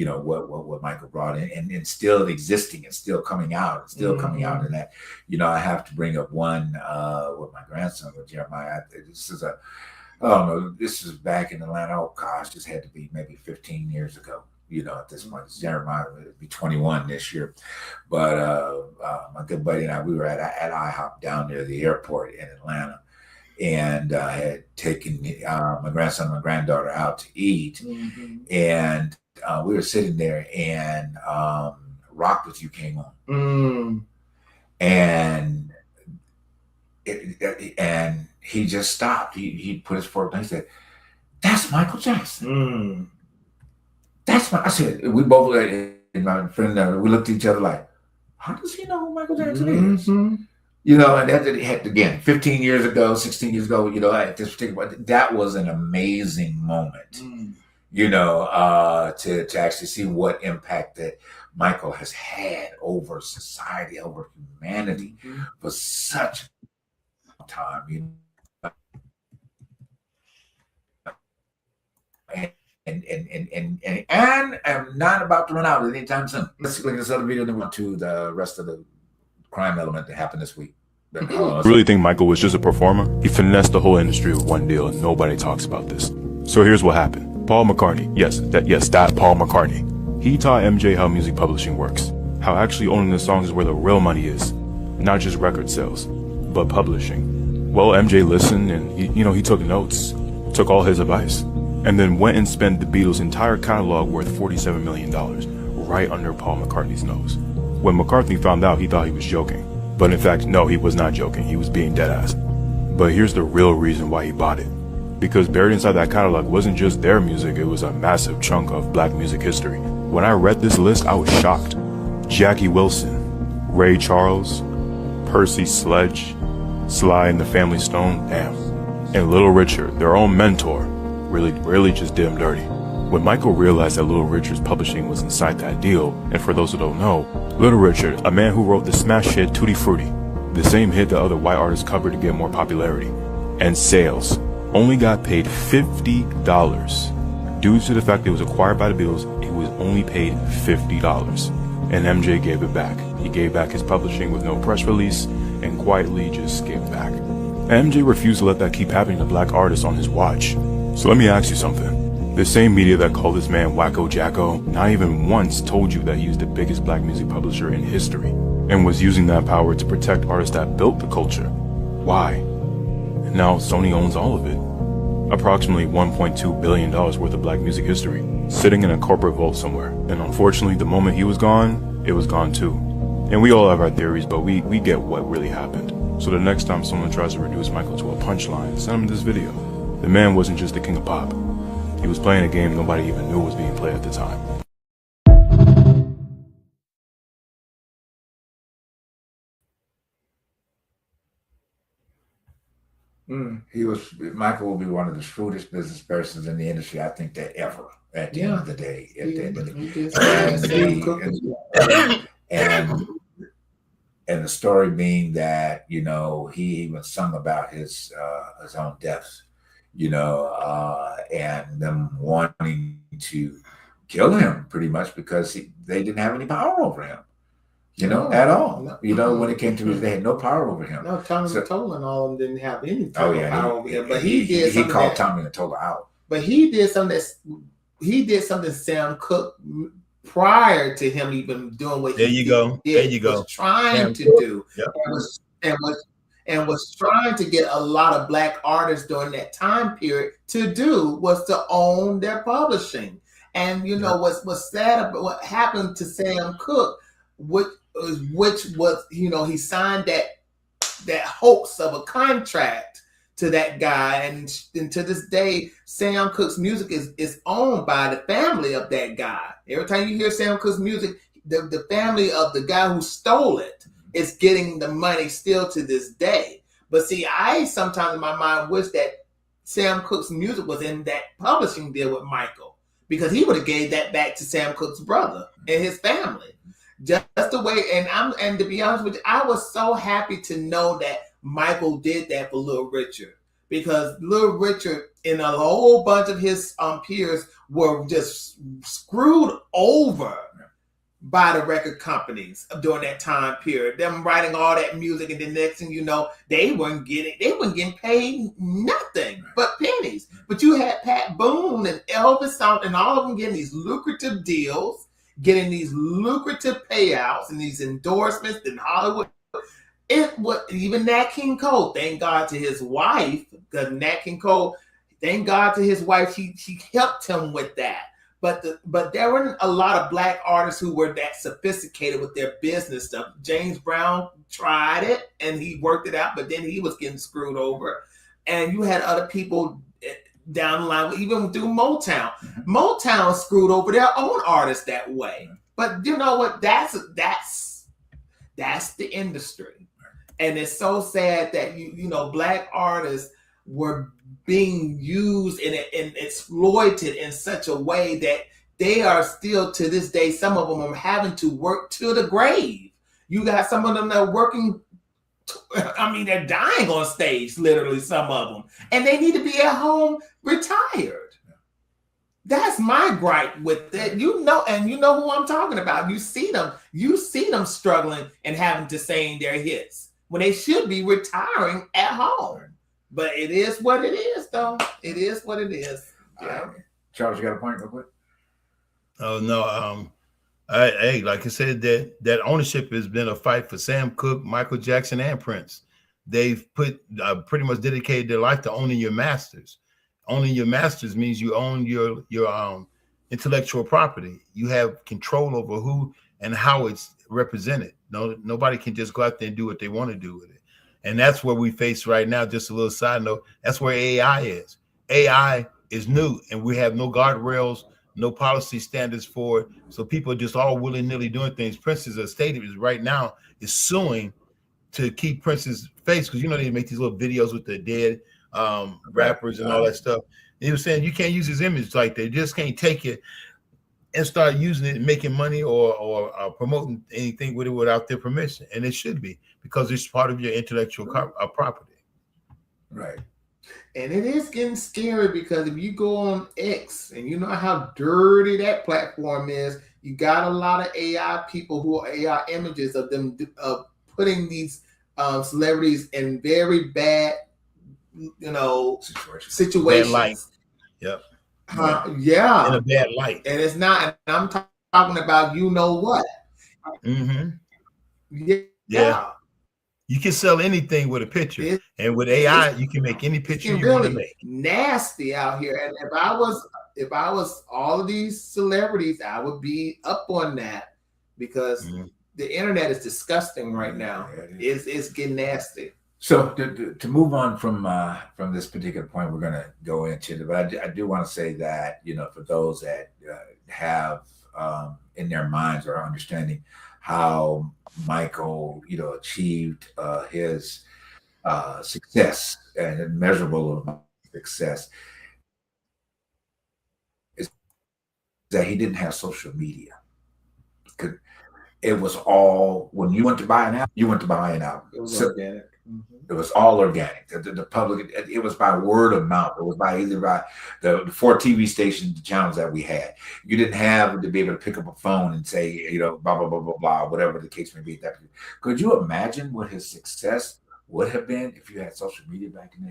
Michael brought in, and still existing and still coming out and still coming out. And that, I have to bring up one with my grandson, with Jeremiah. This is back in Atlanta. Oh gosh, this had to be maybe 15 years ago. At this point, Jeremiah would be 21 this year. But my good buddy and I, we were at IHOP down near the airport in Atlanta. And I had taken my grandson and my granddaughter out to eat. And we were sitting there, and Rock With You came on. And and he just stopped. He put his fork down. He said, "That's Michael Jackson." I said, we both, and my friend, we looked at each other like, how does he know who Michael Jackson is? And that had, again, 15 years ago, 16 years ago, at this particular, that was an amazing moment, to actually see what impact that Michael has had over society, over humanity for such a time, And I'm not about to run out anytime soon. Let's look at this other video, then we'll go to the rest of the crime element that happened this week. I really think Michael was just a performer. He finessed the whole industry with one deal, and nobody talks about this. So here's what happened. Paul McCartney, that Paul McCartney. He taught MJ how music publishing works, how actually owning the songs is where the real money is, not just record sales, but publishing. Well, MJ listened, and he took notes, took all his advice, and then went and spent the Beatles' entire catalog worth $47 million right under Paul McCartney's nose. When McCartney found out, he thought he was joking. But in fact, no, he was not joking. He was being deadass. But here's the real reason why he bought it. Because buried inside that catalog wasn't just their music, it was a massive chunk of black music history. When I read this list, I was shocked. Jackie Wilson, Ray Charles, Percy Sledge, Sly and the Family Stone, damn. And Little Richard, their own mentor, really just did him dirty. When Michael realized that Little Richard's publishing was inside that deal, and for those who don't know, Little Richard, a man who wrote the smash hit Tutti Frutti, the same hit that other white artists covered to get more popularity, and sales, only got paid $50. Due to the fact that it was acquired by the Beatles, it was only paid $50. And MJ gave it back. He gave back his publishing with no press release, and quietly just gave back. And MJ refused to let that keep happening to black artists on his watch. So let me ask you something. The same media that called this man Wacko Jacko not even once told you that he was the biggest black music publisher in history and was using that power to protect artists that built the culture. Why? And now Sony owns all of it. Approximately $1.2 billion worth of black music history, sitting in a corporate vault somewhere. And unfortunately, the moment he was gone, it was gone too. And we all have our theories, but we get what really happened. So the next time someone tries to reduce Michael to a punchline, send him this video. The man wasn't just the king of pop. He was playing a game nobody even knew was being played at the time. Michael will be one of the shrewdest business persons in the industry, I think, that ever, at the end of the day. And the story being that, he even sung about his own death, and them wanting to kill him pretty much because they didn't have any power over him, at all. When it came to it, they had no power over him. No, Tommy Mottola and all of them didn't have any power over him. But he called Tommy Mottola out. But he did something Sam Cooke prior to him even doing what There he you go. did, There you go. was trying Sam to Cooke. do, Yep. and was trying to get a lot of black artists during that time period to do was to own their publishing. And you know what's sad about what happened to Sam Cooke, which was, you know, he signed that hoax of a contract to that guy, and to this day, Sam Cooke's music is owned by the family of that guy. Every time you hear Sam Cooke's music, the family of the guy who stole it is getting the money still to this day. But see, I sometimes in my mind wish that Sam Cooke's music was in that publishing deal with Michael, because he would have gave that back to Sam Cooke's brother and his family. Just the way, and to be honest with you, I was so happy to know that Michael did that for Little Richard, because Little Richard and a whole bunch of his peers were just screwed over by the record companies during that time period. Them writing all that music, and the next thing you know, they weren't getting paid nothing but pennies. But you had Pat Boone and Elvis and all of them getting these lucrative deals, getting these lucrative payouts and these endorsements in Hollywood. It was even Nat King Cole. Thank God to his wife, because Nat King Cole, thank God to his wife, she helped him with that. But there weren't a lot of black artists who were that sophisticated with their business stuff. James Brown tried it and he worked it out, but then he was getting screwed over. And you had other people down the line, even through Motown. Motown screwed over their own artists that way. But you know what? That's the industry. And it's so sad that you know black artists were being used and exploited in such a way that they are still to this day, some of them are having to work to the grave. You got some of them that are working, I mean, they're dying on stage, literally, some of them. And they need to be at home retired. That's my gripe with it. You know, and you know who I'm talking about. You see them struggling and having to sing their hits when they should be retiring at home. But it is what it is, though. It is what it is. Yeah. Charles, you got a point real quick? Oh no. Hey, like I said, that ownership has been a fight for Sam Cooke, Michael Jackson, and Prince. They've put pretty much dedicated their life to owning your masters. Owning your masters means you own your intellectual property. You have control over who and how it's represented. Nobody can just go out there and do what they want to do with it. And that's where we face right now. Just a little side note, that's where AI is. AI is new, and we have no guardrails, no policy standards for it. So people are just all willy-nilly doing things. Prince's estate right now is suing to keep Prince's face, because you know they make these little videos with the dead rappers and all that stuff. And he was saying you can't use his image like that. You just can't take it and start using it and making money or promoting anything with it without their permission. And it should be, because it's part of your intellectual property. Right. And it is getting scary, because if you go on X, and you know how dirty that platform is, you got a lot of AI people who are AI images of them putting these celebrities in very bad, situations. Bad light. Yep. Yeah. In a bad light. And it's not, and I'm talking about you know what. Mm-hmm. Yeah. You can sell anything with a picture, and with AI, you can make any picture you want to make. Nasty out here, and if I was all of these celebrities, I would be up on that, because the internet is disgusting right now. It's getting nasty. So to move on from this particular point, we're going to go into it. But I do want to say that for those that have in their minds or understanding how Michael, achieved his success and immeasurable success, is that he didn't have social media. It was all, when you went to buy an album, you went to buy an album. It was organic. It was all organic. The public, it was by word of mouth. It was either by the 4 TV stations, the channels that we had. You didn't have to be able to pick up a phone and say, blah, blah, blah, blah, blah, whatever the case may be. Could you imagine what his success would have been if you had social media back in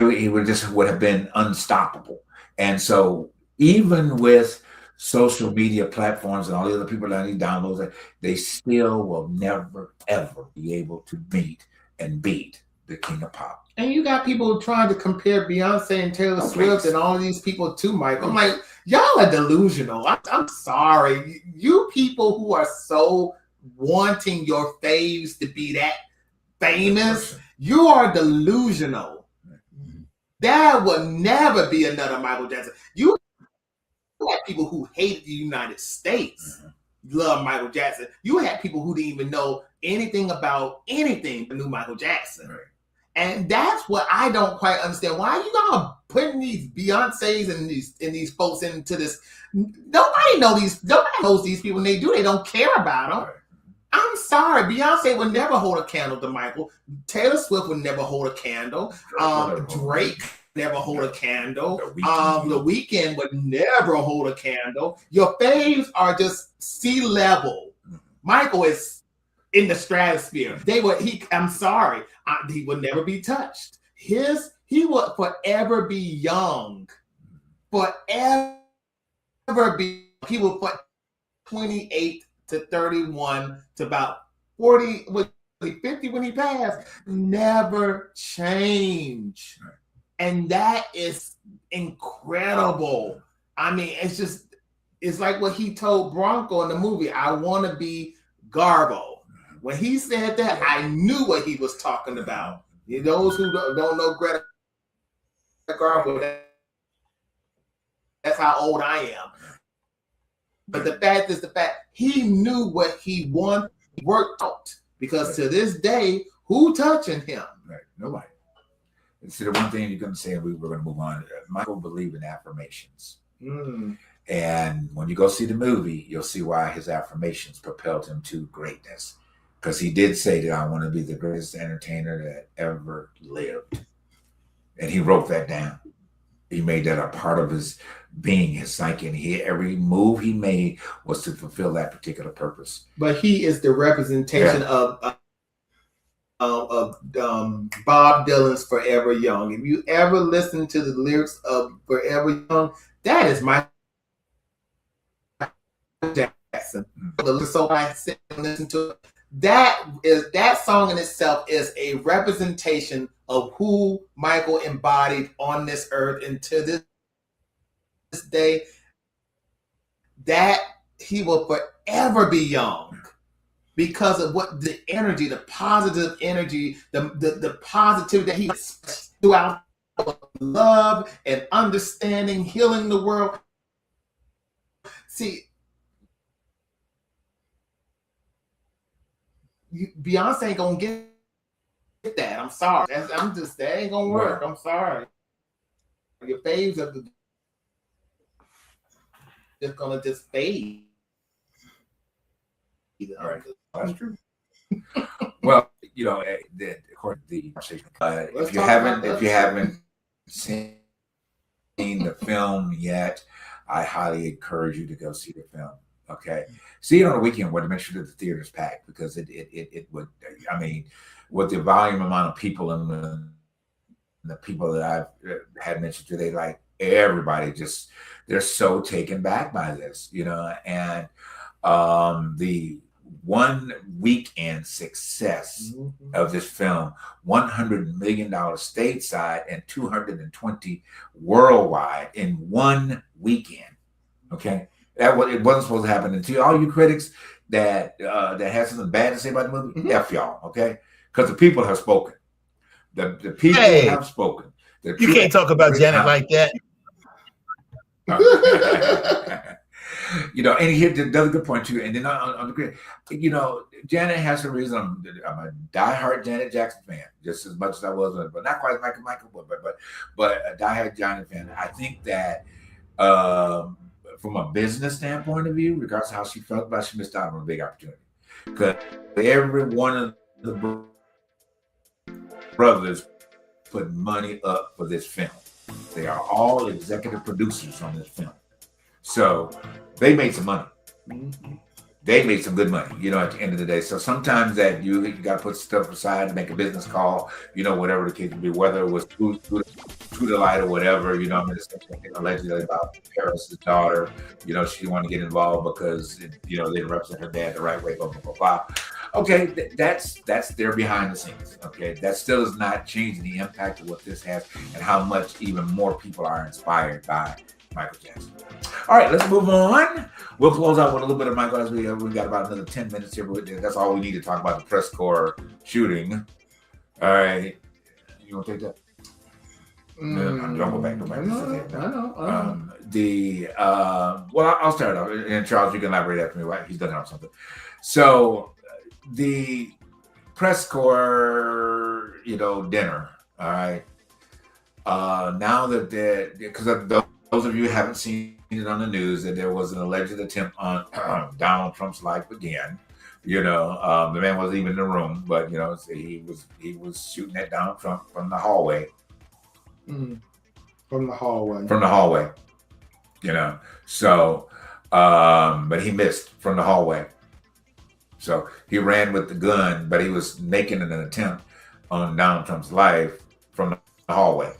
the 80s? He would have been unstoppable. And so even with social media platforms and all the other people that need downloads, they still will never ever be able to meet and beat the king of pop. And you got people trying to compare Beyonce and Taylor Swift and all of these people to Michael. I'm like, y'all are delusional. I'm sorry. You people who are so wanting your faves to be that famous, you are delusional. There will never be another Michael Jackson. You had people who hated the United States love Michael Jackson. You had people who didn't even know anything about anything but knew Michael Jackson. Right. And that's what I don't quite understand. Why are you gonna putting these Beyoncés and these folks into this? Nobody knows these people. And they don't care about them. Right. I'm sorry, Beyonce would never hold a candle to Michael. Taylor Swift would never hold a candle. Drake never hold a candle. The Weeknd would never hold a candle. Your faves are just sea level. Michael is in the stratosphere. I'm sorry, he would never be touched. He would forever be young. Forever be. He would put 28 to 31 to about 40, 50 when he passed. Never change. Right. And that is incredible. I mean, it's like what he told Bronco in the movie, I want to be Garbo. When he said that, I knew what he was talking about. Those who don't know Greta Garbo, that's how old I am. But the fact is he knew what he wanted, worked out. Because to this day, who touching him? Right, nobody. See, the one thing you're going to say, and we're going to move on. Michael believed in affirmations. And when you go see the movie, you'll see why his affirmations propelled him to greatness. Because he did say that I want to be the greatest entertainer that ever lived. And he wrote that down. He made that a part of his being, his psyche. And every move he made was to fulfill that particular purpose. But he is the representation of Bob Dylan's Forever Young. If you ever listen to the lyrics of Forever Young, that is Michael Jackson. So I sit and listen to it. That song in itself is a representation of who Michael embodied on this earth, and to this day, that he will forever be young. Because of what the energy, the positive energy, the positivity that he expressed throughout love and understanding, healing the world. See, Beyonce ain't gonna get that. I'm sorry. That ain't gonna work. I'm sorry. Your faves are just gonna fade. All right. That's true. Well, according to the conversation, if you haven't seen the film yet, I highly encourage you to go see the film. Okay, see it on the weekend when to make sure that the theater's packed, because it would. I mean, with the volume amount of people and the people that I've had mentioned today, like everybody they're so taken back by this, and the 1 weekend success of this film, $100 million stateside and 220 worldwide in 1 weekend. Okay, it wasn't supposed to happen. And to all you critics that had something bad to say about the movie, F y'all, okay? Because the people have spoken. The people have spoken. You can't talk about Janet like that. And he hit another good point too. And then on the grid, Janet has a reason. I'm a diehard Janet Jackson fan, just as much as I was, but not quite as Michael, but a diehard Janet fan. I think that from a business standpoint of view, regardless of how she felt about it, she missed out on a big opportunity. Because every one of the brothers put money up for this film. They are all executive producers on this film. So they made some money. They made some good money, at the end of the day. So sometimes that you got to put stuff aside to make a business call, whatever the case would be, whether it was food to the light or whatever, you know, I mean, it's allegedly about Paris' daughter, you know, she didn't want to get involved because, you know, they didn't represent her dad the right way, blah, blah, blah, blah. Okay, that's their behind the scenes, okay? That still does not change the impact of what this has and how much even more people are inspired by Michael Jackson. All right, let's move on. We'll close out with a little bit of Michael as we've got about another 10 minutes here, but that's all we need to talk about the press corps shooting. All right, you want to take that? I'm jumping back to I know. Well, I'll start off, and Charles, you can elaborate after me. Right? He's done it on something. So the press corps, you know, dinner. All right. Now that because those of you who haven't seen it on the news, that there was an alleged attempt on Donald Trump's life again. You know, the man wasn't even in the room, but you know, he was shooting at Donald Trump from the hallway. From the hallway. From the hallway. You know, so but he missed from the hallway. So he ran with the gun, but he was making an attempt on Donald Trump's life from the hallway.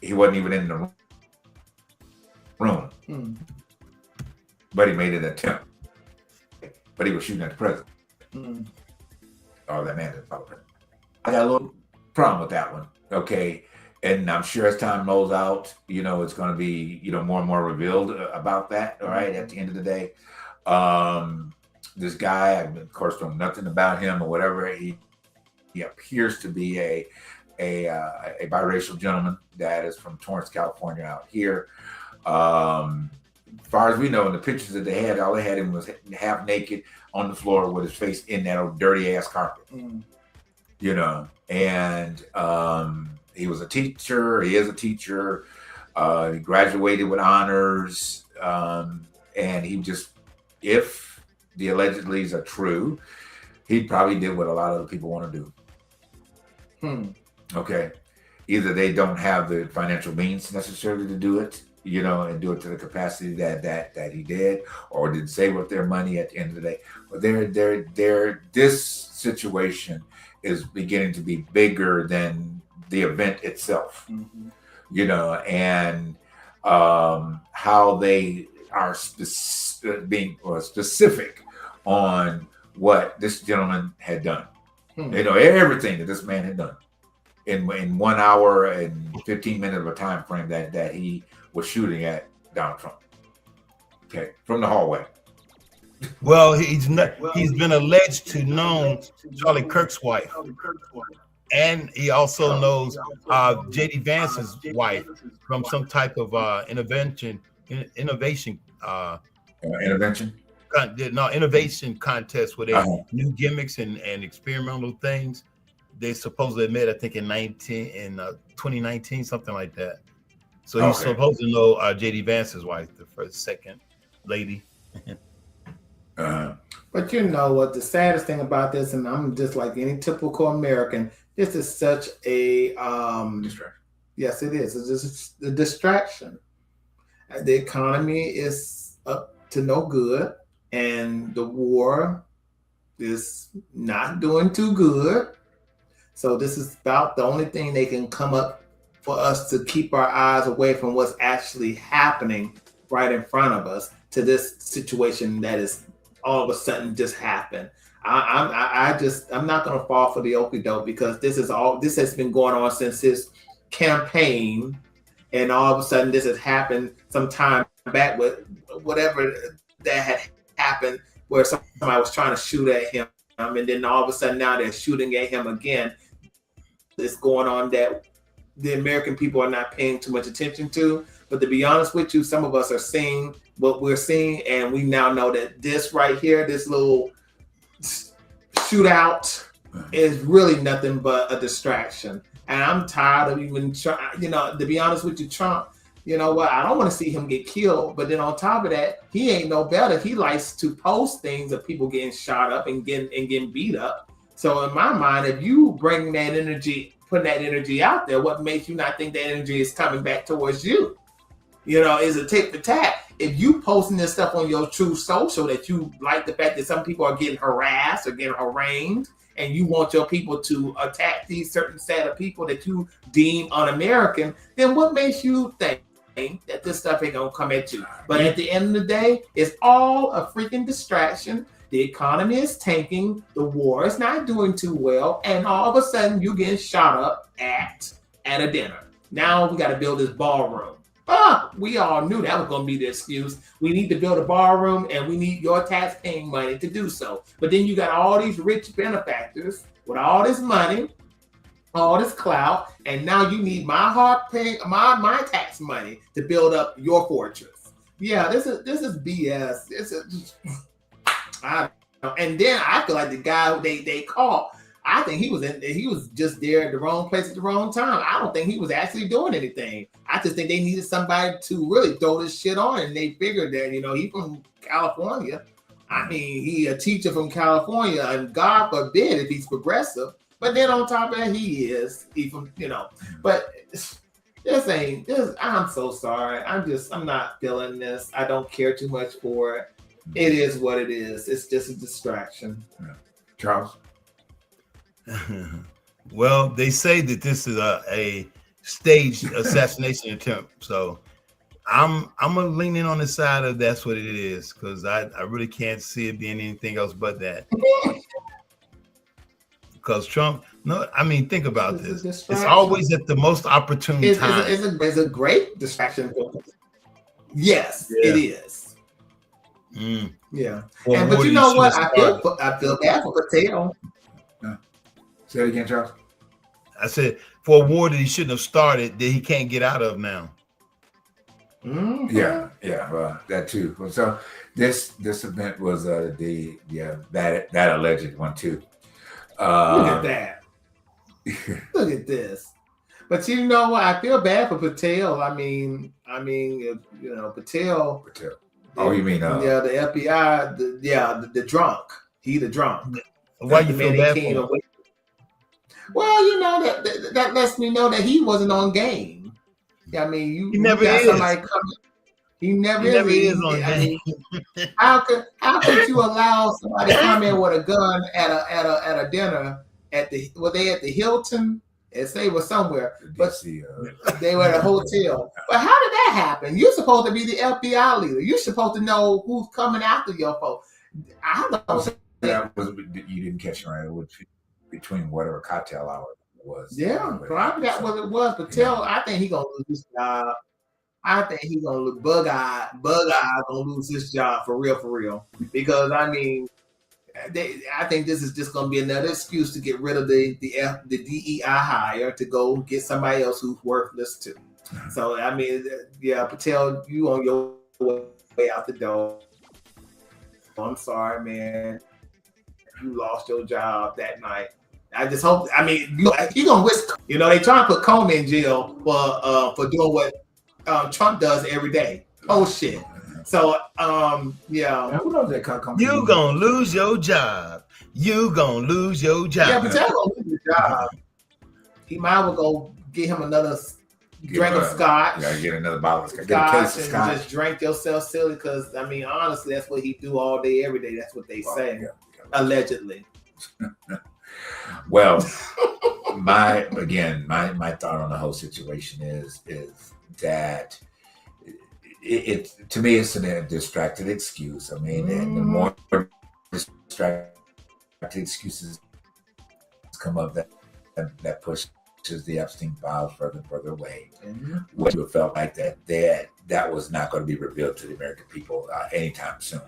He wasn't even in the room, but he made an attempt. But he was shooting at the president. Oh, that man didn't follow president. I got a little problem with that one. Okay. And I'm sure as time rolls out, you know, it's going to be, you know, more and more revealed about that. All right. At the end of the day, this guy, I of course know nothing about him or whatever. He appears to be a biracial gentleman that is from Torrance, California, out here. As far as we know, in the pictures that they had, all they had him was half naked on the floor with his face in that old dirty ass carpet. You know, and he was a teacher. He is a teacher. He graduated with honors, and he just, if the allegedlys are true, he probably did what a lot of other people want to do. Okay, either they don't have the financial means necessarily to do it, you know, and do it to the capacity that he did, or didn't save up their money at the end of the day. But this situation is beginning to be bigger than the event itself, you know, and how they are being specific on what this gentleman had done. You know, everything that this man had done in 1 hour and 15 minutes of a time frame that he was shooting at Donald Trump. Okay, from the hallway. Well, he's been alleged to know Charlie Kirk's wife, and he also knows J.D. Vance's wife from some type of innovation contest where they new gimmicks and experimental things. They supposedly met, I think, in 2019, something like that. So he's supposed to know J.D. Vance's wife, the second lady. But you know what? The saddest thing about this, and I'm just like any typical American, this is such a distraction. Yes, it is. It's just a distraction. The economy is up to no good, and the war is not doing too good. So this is about the only thing they can come up for us to keep our eyes away from what's actually happening right in front of us to this situation that is all of a sudden just happened. I'm not going to fall for the okie doke, because this has been going on since his campaign, and all of a sudden this has happened some time back with whatever that had happened, where somebody was trying to shoot at him, and then all of a sudden now they're shooting at him again. It's going on that the American people are not paying too much attention to. But to be honest with you, some of us are seeing what we're seeing, and we now know that this right here, this little shootout, is really nothing but a distraction. And I'm tired of even trying, you know, to be honest with you, Trump, you know what? I don't want to see him get killed. But then on top of that, he ain't no better. He likes to post things of people getting shot up and getting beat up. So in my mind, if you bring that energy, putting that energy out there, what makes you not think that energy is coming back towards you? You know, is a tit for tat. If you posting this stuff on your true social, that you like the fact that some people are getting harassed or getting arraigned, and you want your people to attack these certain set of people that you deem un-American, then what makes you think that this stuff ain't gonna come at you? But at the end of the day, it's all a freaking distraction. The economy is tanking, the war is not doing too well, and all of a sudden you getting shot up at a dinner. Now we got to build this ballroom. We all knew that was going to be the excuse. We need to build a ballroom, and we need your tax-paying money to do so. But then you got all these rich benefactors with all this money, all this clout, and now you need my my tax money to build up your fortress. Yeah, this is BS. I don't know. And then I feel like the guy they caught, I think he was just there at the wrong place at the wrong time. I don't think he was actually doing anything. I just think they needed somebody to really throw this shit on, and they figured that, he from California. I mean, he a teacher from California, and God forbid if he's progressive. But then on top of that, he from, but I'm so sorry. I'm not feeling this. I don't care too much for it. It is what it is. It's just a distraction. Yeah. Charles? Well, they say that this is a staged assassination attempt. So I'm gonna lean in on the side of that's what it is, because I really can't see it being anything else but that. Because Trump, think about this. It's always at the most opportune time. It's a great distraction. Yes, it is. Yeah. But you know what? I feel bad for Patel. Say it again, Charles. I said for a war that he shouldn't have started, that he can't get out of now. Mm-hmm. Yeah, well, that too. So this event was that alleged one too. Look at that. Look at this. But you know what? I feel bad for Patel. I mean, Patel. Oh, you mean the FBI? The drunk. He the drunk. Why you feel bad for him? Well, that lets me know that he wasn't on game. I mean, he never got is. Somebody coming. He never is on game. How could you allow somebody to come in with a gun at a dinner were they at the Hilton? They were somewhere, but they were at a hotel. But how did that happen? You're supposed to be the FBI leader. You're supposed to know who's coming after your folks. I don't know. You didn't catch right between whatever cocktail hour it was. Yeah, probably that what it was. But I think he's gonna lose his job. I think he's gonna lose Bug-Eye gonna lose his job for real. Because I think this is just going to be another excuse to get rid of the DEI hire to go get somebody else who's worthless too. So Patel, you on your way out the door. I'm sorry, man. You lost your job that night. I just hope. You're gonna risk. They trying to put Comey in jail for doing what Trump does every day. Oh shit. So, you gonna lose your job. You gonna lose your job. Yeah, Patel gonna lose his job. He might as well go get him another drink of scotch. You gotta get another bottle of scotch. Get a case of scotch. And just drink yourself silly, because honestly, that's what he do all day, every day. That's what they say, allegedly. Well, my thought on the whole situation is that. It to me, it's a distracted excuse. And the more distracted excuses come up, that pushes the Epstein files further and further away. What you felt like that was not going to be revealed to the American people anytime soon.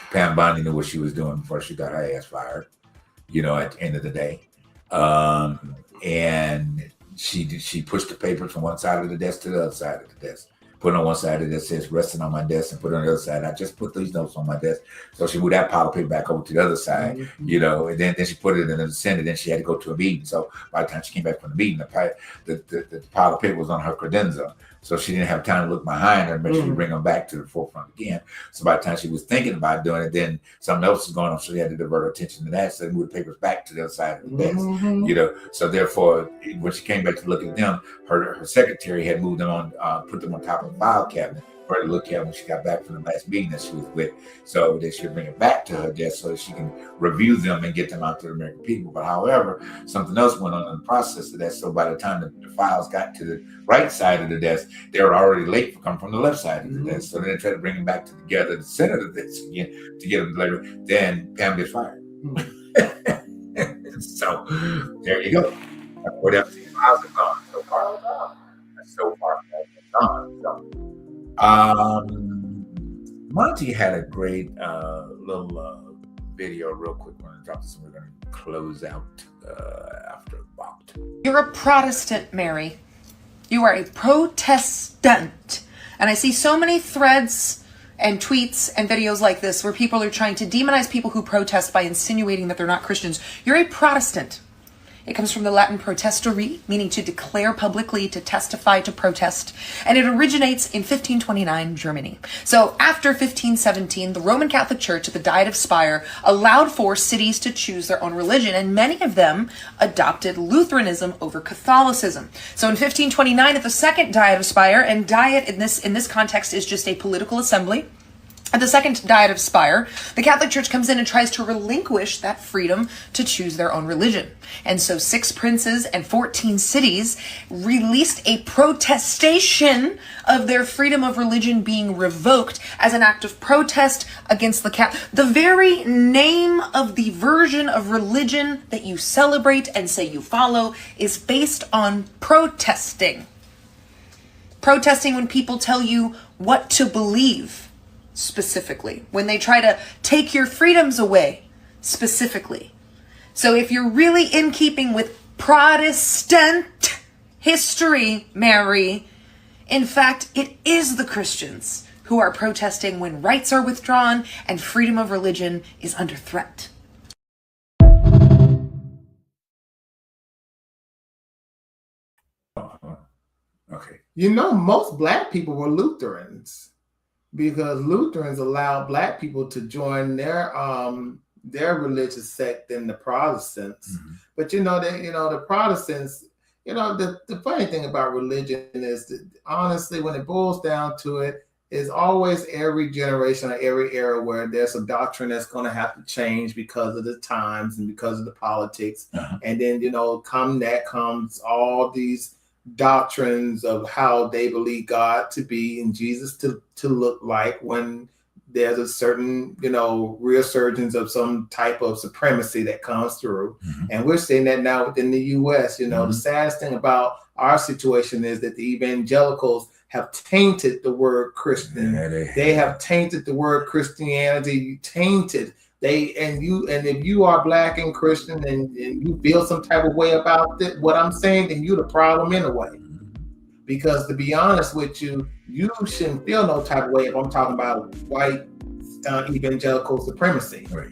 Pam Bondi knew what she was doing before she got her ass fired. At the end of the day, and she pushed the papers from one side of the desk to the other side of the desk. Put on one side of it that says resting on my desk, and put on the other side, I just put these notes on my desk. So she moved that pile of paper back over to the other side, and then she put it in the Senate, then she had to go to a meeting. So by the time she came back from the meeting, the pile of paper was on her credenza. So she didn't have time to look behind her and make sure you bring them back to the forefront again. So by the time she was thinking about doing it, then something else was going on. So she had to divert her attention to that. So they moved the papers back to the other side of the desk. So therefore, when she came back to look at them, her secretary had moved them on, put them on top of the file cabinet, or to look at when she got back from the last meeting that she was with, so that she'll bring it back to her desk so that she can review them and get them out to the American people. But however, something else went on in the process of that. So by the time the files got to the right side of the desk, they were already late for coming from the left side of the desk. So then they tried to bring them back together, the center of the desk again, to get them delivered. Then Pam gets fired. So there you go. What else? Files are gone. So far gone. So far gone. So, Monty had a great little video, real quick. We're gonna drop this and we're gonna close out after about. You're a Protestant, Mary. You are a Protestant. And I see so many threads and tweets and videos like this where people are trying to demonize people who protest by insinuating that they're not Christians. You're a Protestant. It comes from the Latin protestere, meaning to declare publicly, to testify, to protest. And it originates in 1529 Germany. So after 1517, the Roman Catholic Church at the Diet of Speyer allowed for cities to choose their own religion, and many of them adopted Lutheranism over Catholicism. So in 1529, at the Second Diet of Speyer, and diet in this context is just a political assembly, at the Second Diet of Speyer, the Catholic Church comes in and tries to relinquish that freedom to choose their own religion. And so 6 princes and 14 cities released a protestation of their freedom of religion being revoked as an act of protest against the very name of the version of religion that you celebrate and say you follow is based on protesting. Protesting when people tell you what to believe. Specifically, when they try to take your freedoms away, specifically. So if you're really in keeping with Protestant history, Mary, in fact, it is the Christians who are protesting when rights are withdrawn and freedom of religion is under threat. Okay. You know, most black people were Lutherans, because Lutherans allowed black people to join their religious sect than the Protestants. Mm-hmm. But the Protestants, the funny thing about religion is that honestly, when it boils down to it, is always every generation or every era where there's a doctrine that's going to have to change because of the times and because of the politics. Uh-huh. And then, comes all these doctrines of how they believe God to be and Jesus to look like, when there's a certain, resurgence of some type of supremacy that comes through. Mm-hmm. And we're seeing that now within the U.S. Mm-hmm. The saddest thing about our situation is that the evangelicals have tainted the word Christian. Yeah, they have tainted the word Christianity, tainted. And if you are black and Christian and you feel some type of way about it, what I'm saying, then you're the problem anyway. Because to be honest with you, you shouldn't feel no type of way if I'm talking about white evangelical supremacy. Right.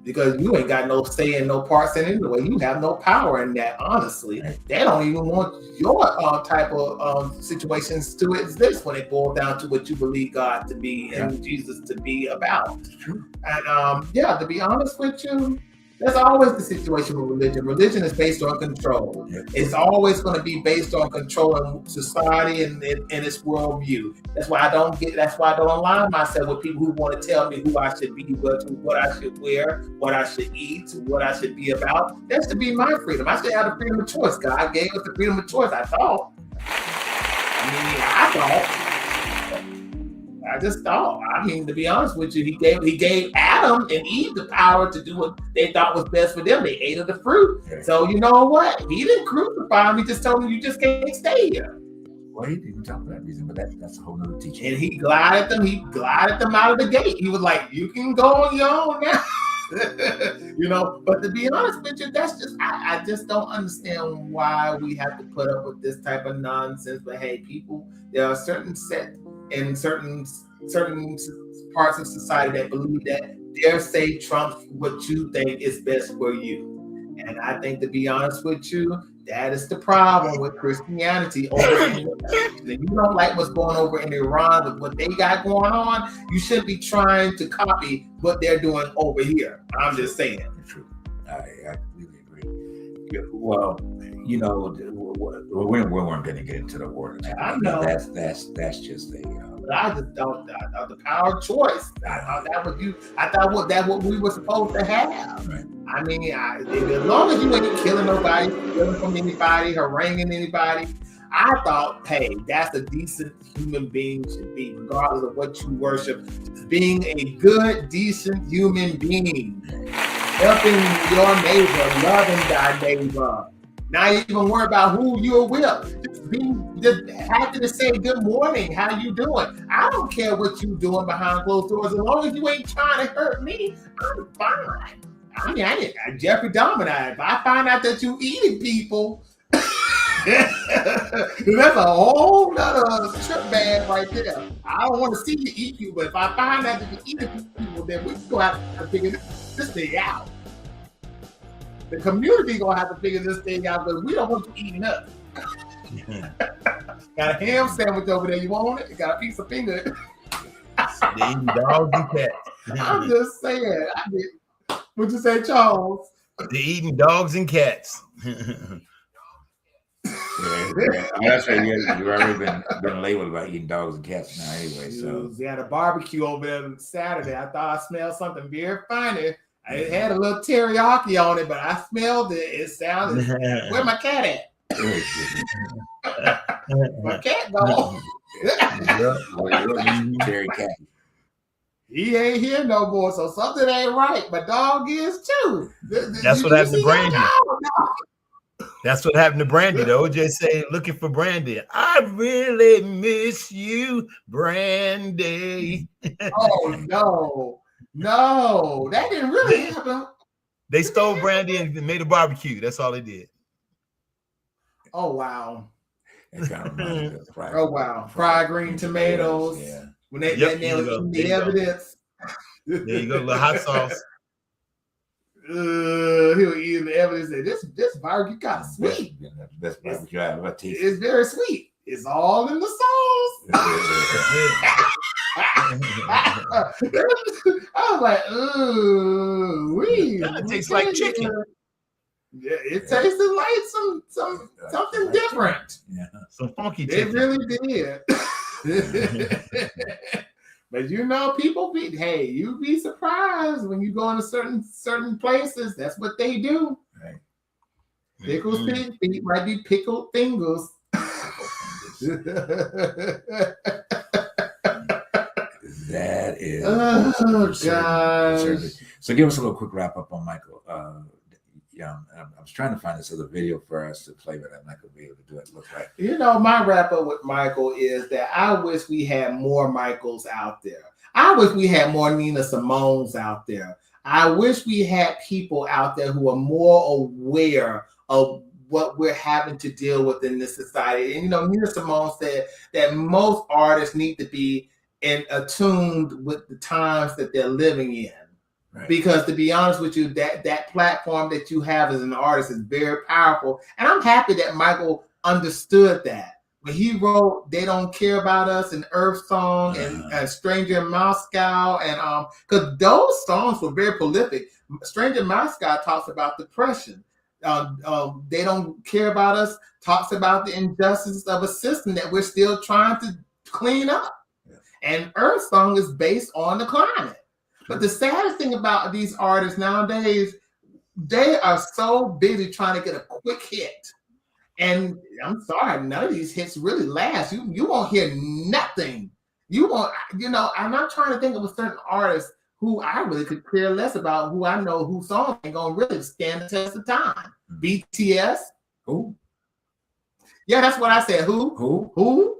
Because you ain't got no say and no parts in it anyway. You have no power in that, honestly. Right. They don't even want your type of situations to exist when it boils down to what you believe God to be and Jesus to be about. True. And to be honest with you, that's always the situation with religion. Religion is based on control. Yeah. It's always going to be based on controlling society and its worldview. That's why I don't align myself with people who want to tell me who I should be, what I should wear, what I should eat, what I should be about. That's to be my freedom. I should have the freedom of choice. God gave us the freedom of choice, I thought. I just thought. To be honest with you, he gave Adam and Eve the power to do what they thought was best for them. They ate of the fruit. Okay. So you know what? He didn't crucify him. He just told him, you just can't stay here. Well, he didn't talk for that reason, but that's a whole nother teaching. And he glided them out of the gate. He was like, you can go on your own now. But to be honest with you, that's just, I just don't understand why we have to put up with this type of nonsense. But hey, people, there are certain set in certain parts of society that believe that their say trumps what you think is best for you. And I think, to be honest with you, that is the problem with Christianity over in if you don't like what's going over in Iran with what they got going on, you shouldn't be trying to copy what they're doing over here. I'm just saying. True. I completely agree. Well, we weren't going to get into the word. I know. That's just the. But I just thought the power of choice. I thought that was you. I thought what we were supposed to have. Right. I mean, as long as you ain't killing nobody, stealing from anybody, haranguing anybody, I thought, hey, that's a decent human being should be, regardless of what you worship. Being a good, decent human being, helping your neighbor, loving thy neighbor. Not even worry about who you're with. Just happy to say good morning. How you doing? I don't care what you doing behind closed doors. As long as you ain't trying to hurt me, I'm fine. I mean, Jeffrey Dahmer. If I find out that you eating people, that's a whole nother trip bag right there. I don't want to see you eat people, but if I find out that you're eating people, then we go have to figure this thing out. The community gonna have to figure this thing out because we don't want you eating up. Got a ham sandwich over there. You want it? Got a piece of finger. They eat dogs and cats. I'm just saying. What'd you say, Charles? They're eating dogs and cats. That's right. You've already been labeled about eating dogs and cats now, anyway. So they had a barbecue over there on Saturday. I thought I smelled something very funny. It had a little teriyaki on it, but I smelled it. It sounded. Where my cat at? My cat gone. Terry cat. He ain't here no more, so something ain't right. My dog is too. That's what happened to Brandy. That's what happened to Brandy. The OJ say, looking for Brandy. I really miss you, Brandy. Oh no, that didn't really happen. They stole Brandy and made a barbecue. That's all they did. Oh wow. Oh wow. Fried green tomatoes. Yeah. When they the evidence. There you go, a little hot sauce. He'll eat the evidence that this barbecue kind of sweet. Best barbecue I ever tasted. It's very sweet. It's all in the sauce. I was like, ooh, it tastes like chicken. Yeah, it tasted like something different. Yeah. Some funky It chicken. really did. But people you'd be surprised when you go into certain places. That's what they do. Right. Pickled feet might be pickled fingers. That is. Oh gosh. So give us a little quick wrap up on Michael. I was trying to find this other video for us to play, but I'm not going to be able to do it. Look like my wrap up with Michael is that I wish we had more Michaels out there. I wish we had more Nina Simones out there. I wish we had people out there who are more aware of what we're having to deal with in this society. And Nina Simone said that most artists need to be attuned with the times that they're living in. Right. Because to be honest with you, that platform that you have as an artist is very powerful. And I'm happy that Michael understood that. When he wrote They Don't Care About Us and Earth Song and Stranger in Moscow, and because those songs were very prolific. Stranger in Moscow talks about depression. They Don't Care About Us talks about the injustice of a system that we're still trying to clean up. Yeah. And Earth Song is based on the climate. But the saddest thing about these artists nowadays, they are so busy trying to get a quick hit. And I'm sorry, none of these hits really last. You won't hear nothing. You won't, I'm not trying to think of a certain artist who I really could care less about, who I know whose song ain't gonna really stand the test of time. BTS. Who? Yeah, that's what I said. Who?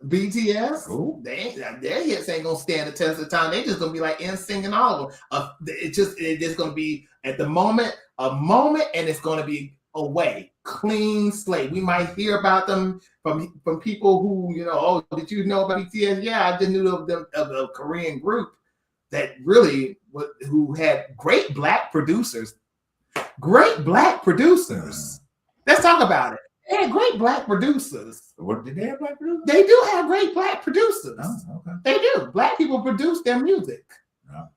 BTS. Who? Their hits ain't gonna stand the test of time. They just gonna be like NSYNC and all of them. It's just gonna be at the moment, a moment, and it's gonna be away. Clean slate. We might hear about them from people who, did you know about BTS? Yeah, I just knew of them, of a Korean group that really who had great black producers. Great black producers. Let's talk about it. They had great black producers. What did they have black producers? They do have great black producers. Oh, okay. They do. Black people produce their music. Oh.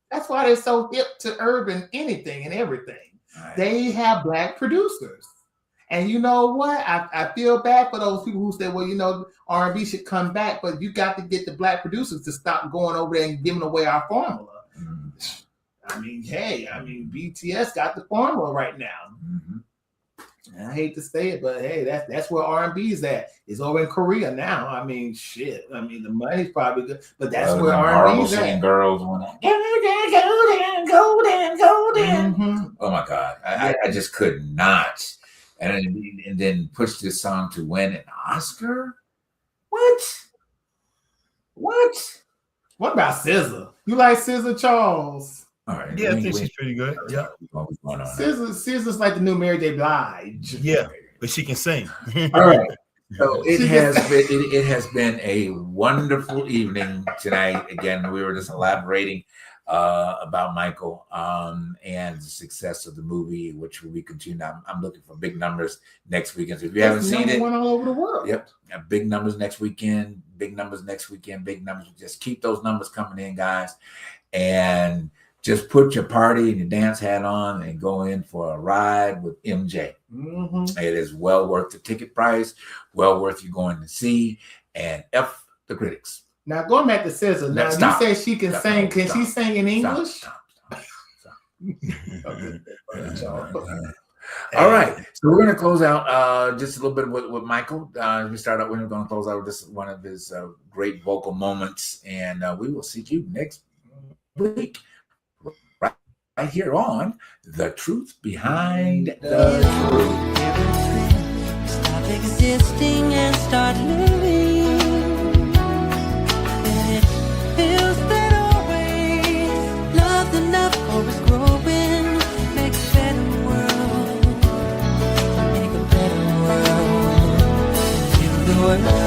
That's why they're so hip to urban anything and everything. Right. They have black producers. And you know what? I feel bad for those people who say, well, you know, R&B should come back, but you got to get the black producers to stop going over there and giving away our formula. I mean, hey, BTS got the formula right now. I hate to say it, but hey, that's where R&B is at. It's over in Korea now. I mean, shit. I mean, the money's probably good, but that's where R&B is at. Girls went out. Go down. Oh my God, I just could not. And then push this song to win an Oscar. What? What about SZA? You like SZA, Charles? All right. Yeah, I think she's pretty good. Yeah. SZA's like the new Mary J. Blige. Yeah, but she can sing. All right. So it has been a wonderful evening tonight. Again, we were just elaborating about Michael and the success of the movie, which will be continued. I'm looking for big numbers next weekend. So if you haven't seen it, one all over the world. Yep, big numbers next weekend. Big numbers next weekend. Big numbers. Just keep those numbers coming in, guys, and just put your party and your dance hat on and go in for a ride with MJ. It is well worth the ticket price, well worth you going to see, and F the critics. Now, going back to SZA, now you say she can sing. Can she sing in English? Stop. All right. So we're going to close out just a little bit with Michael. We start out, we're going to close out with just one of his great vocal moments. And we will see you next week. Right here on The Truth Behind the Truth. Stop existing and start living. And it feels that always love's enough for us growing. Make a better world. Make a better world. Give the world.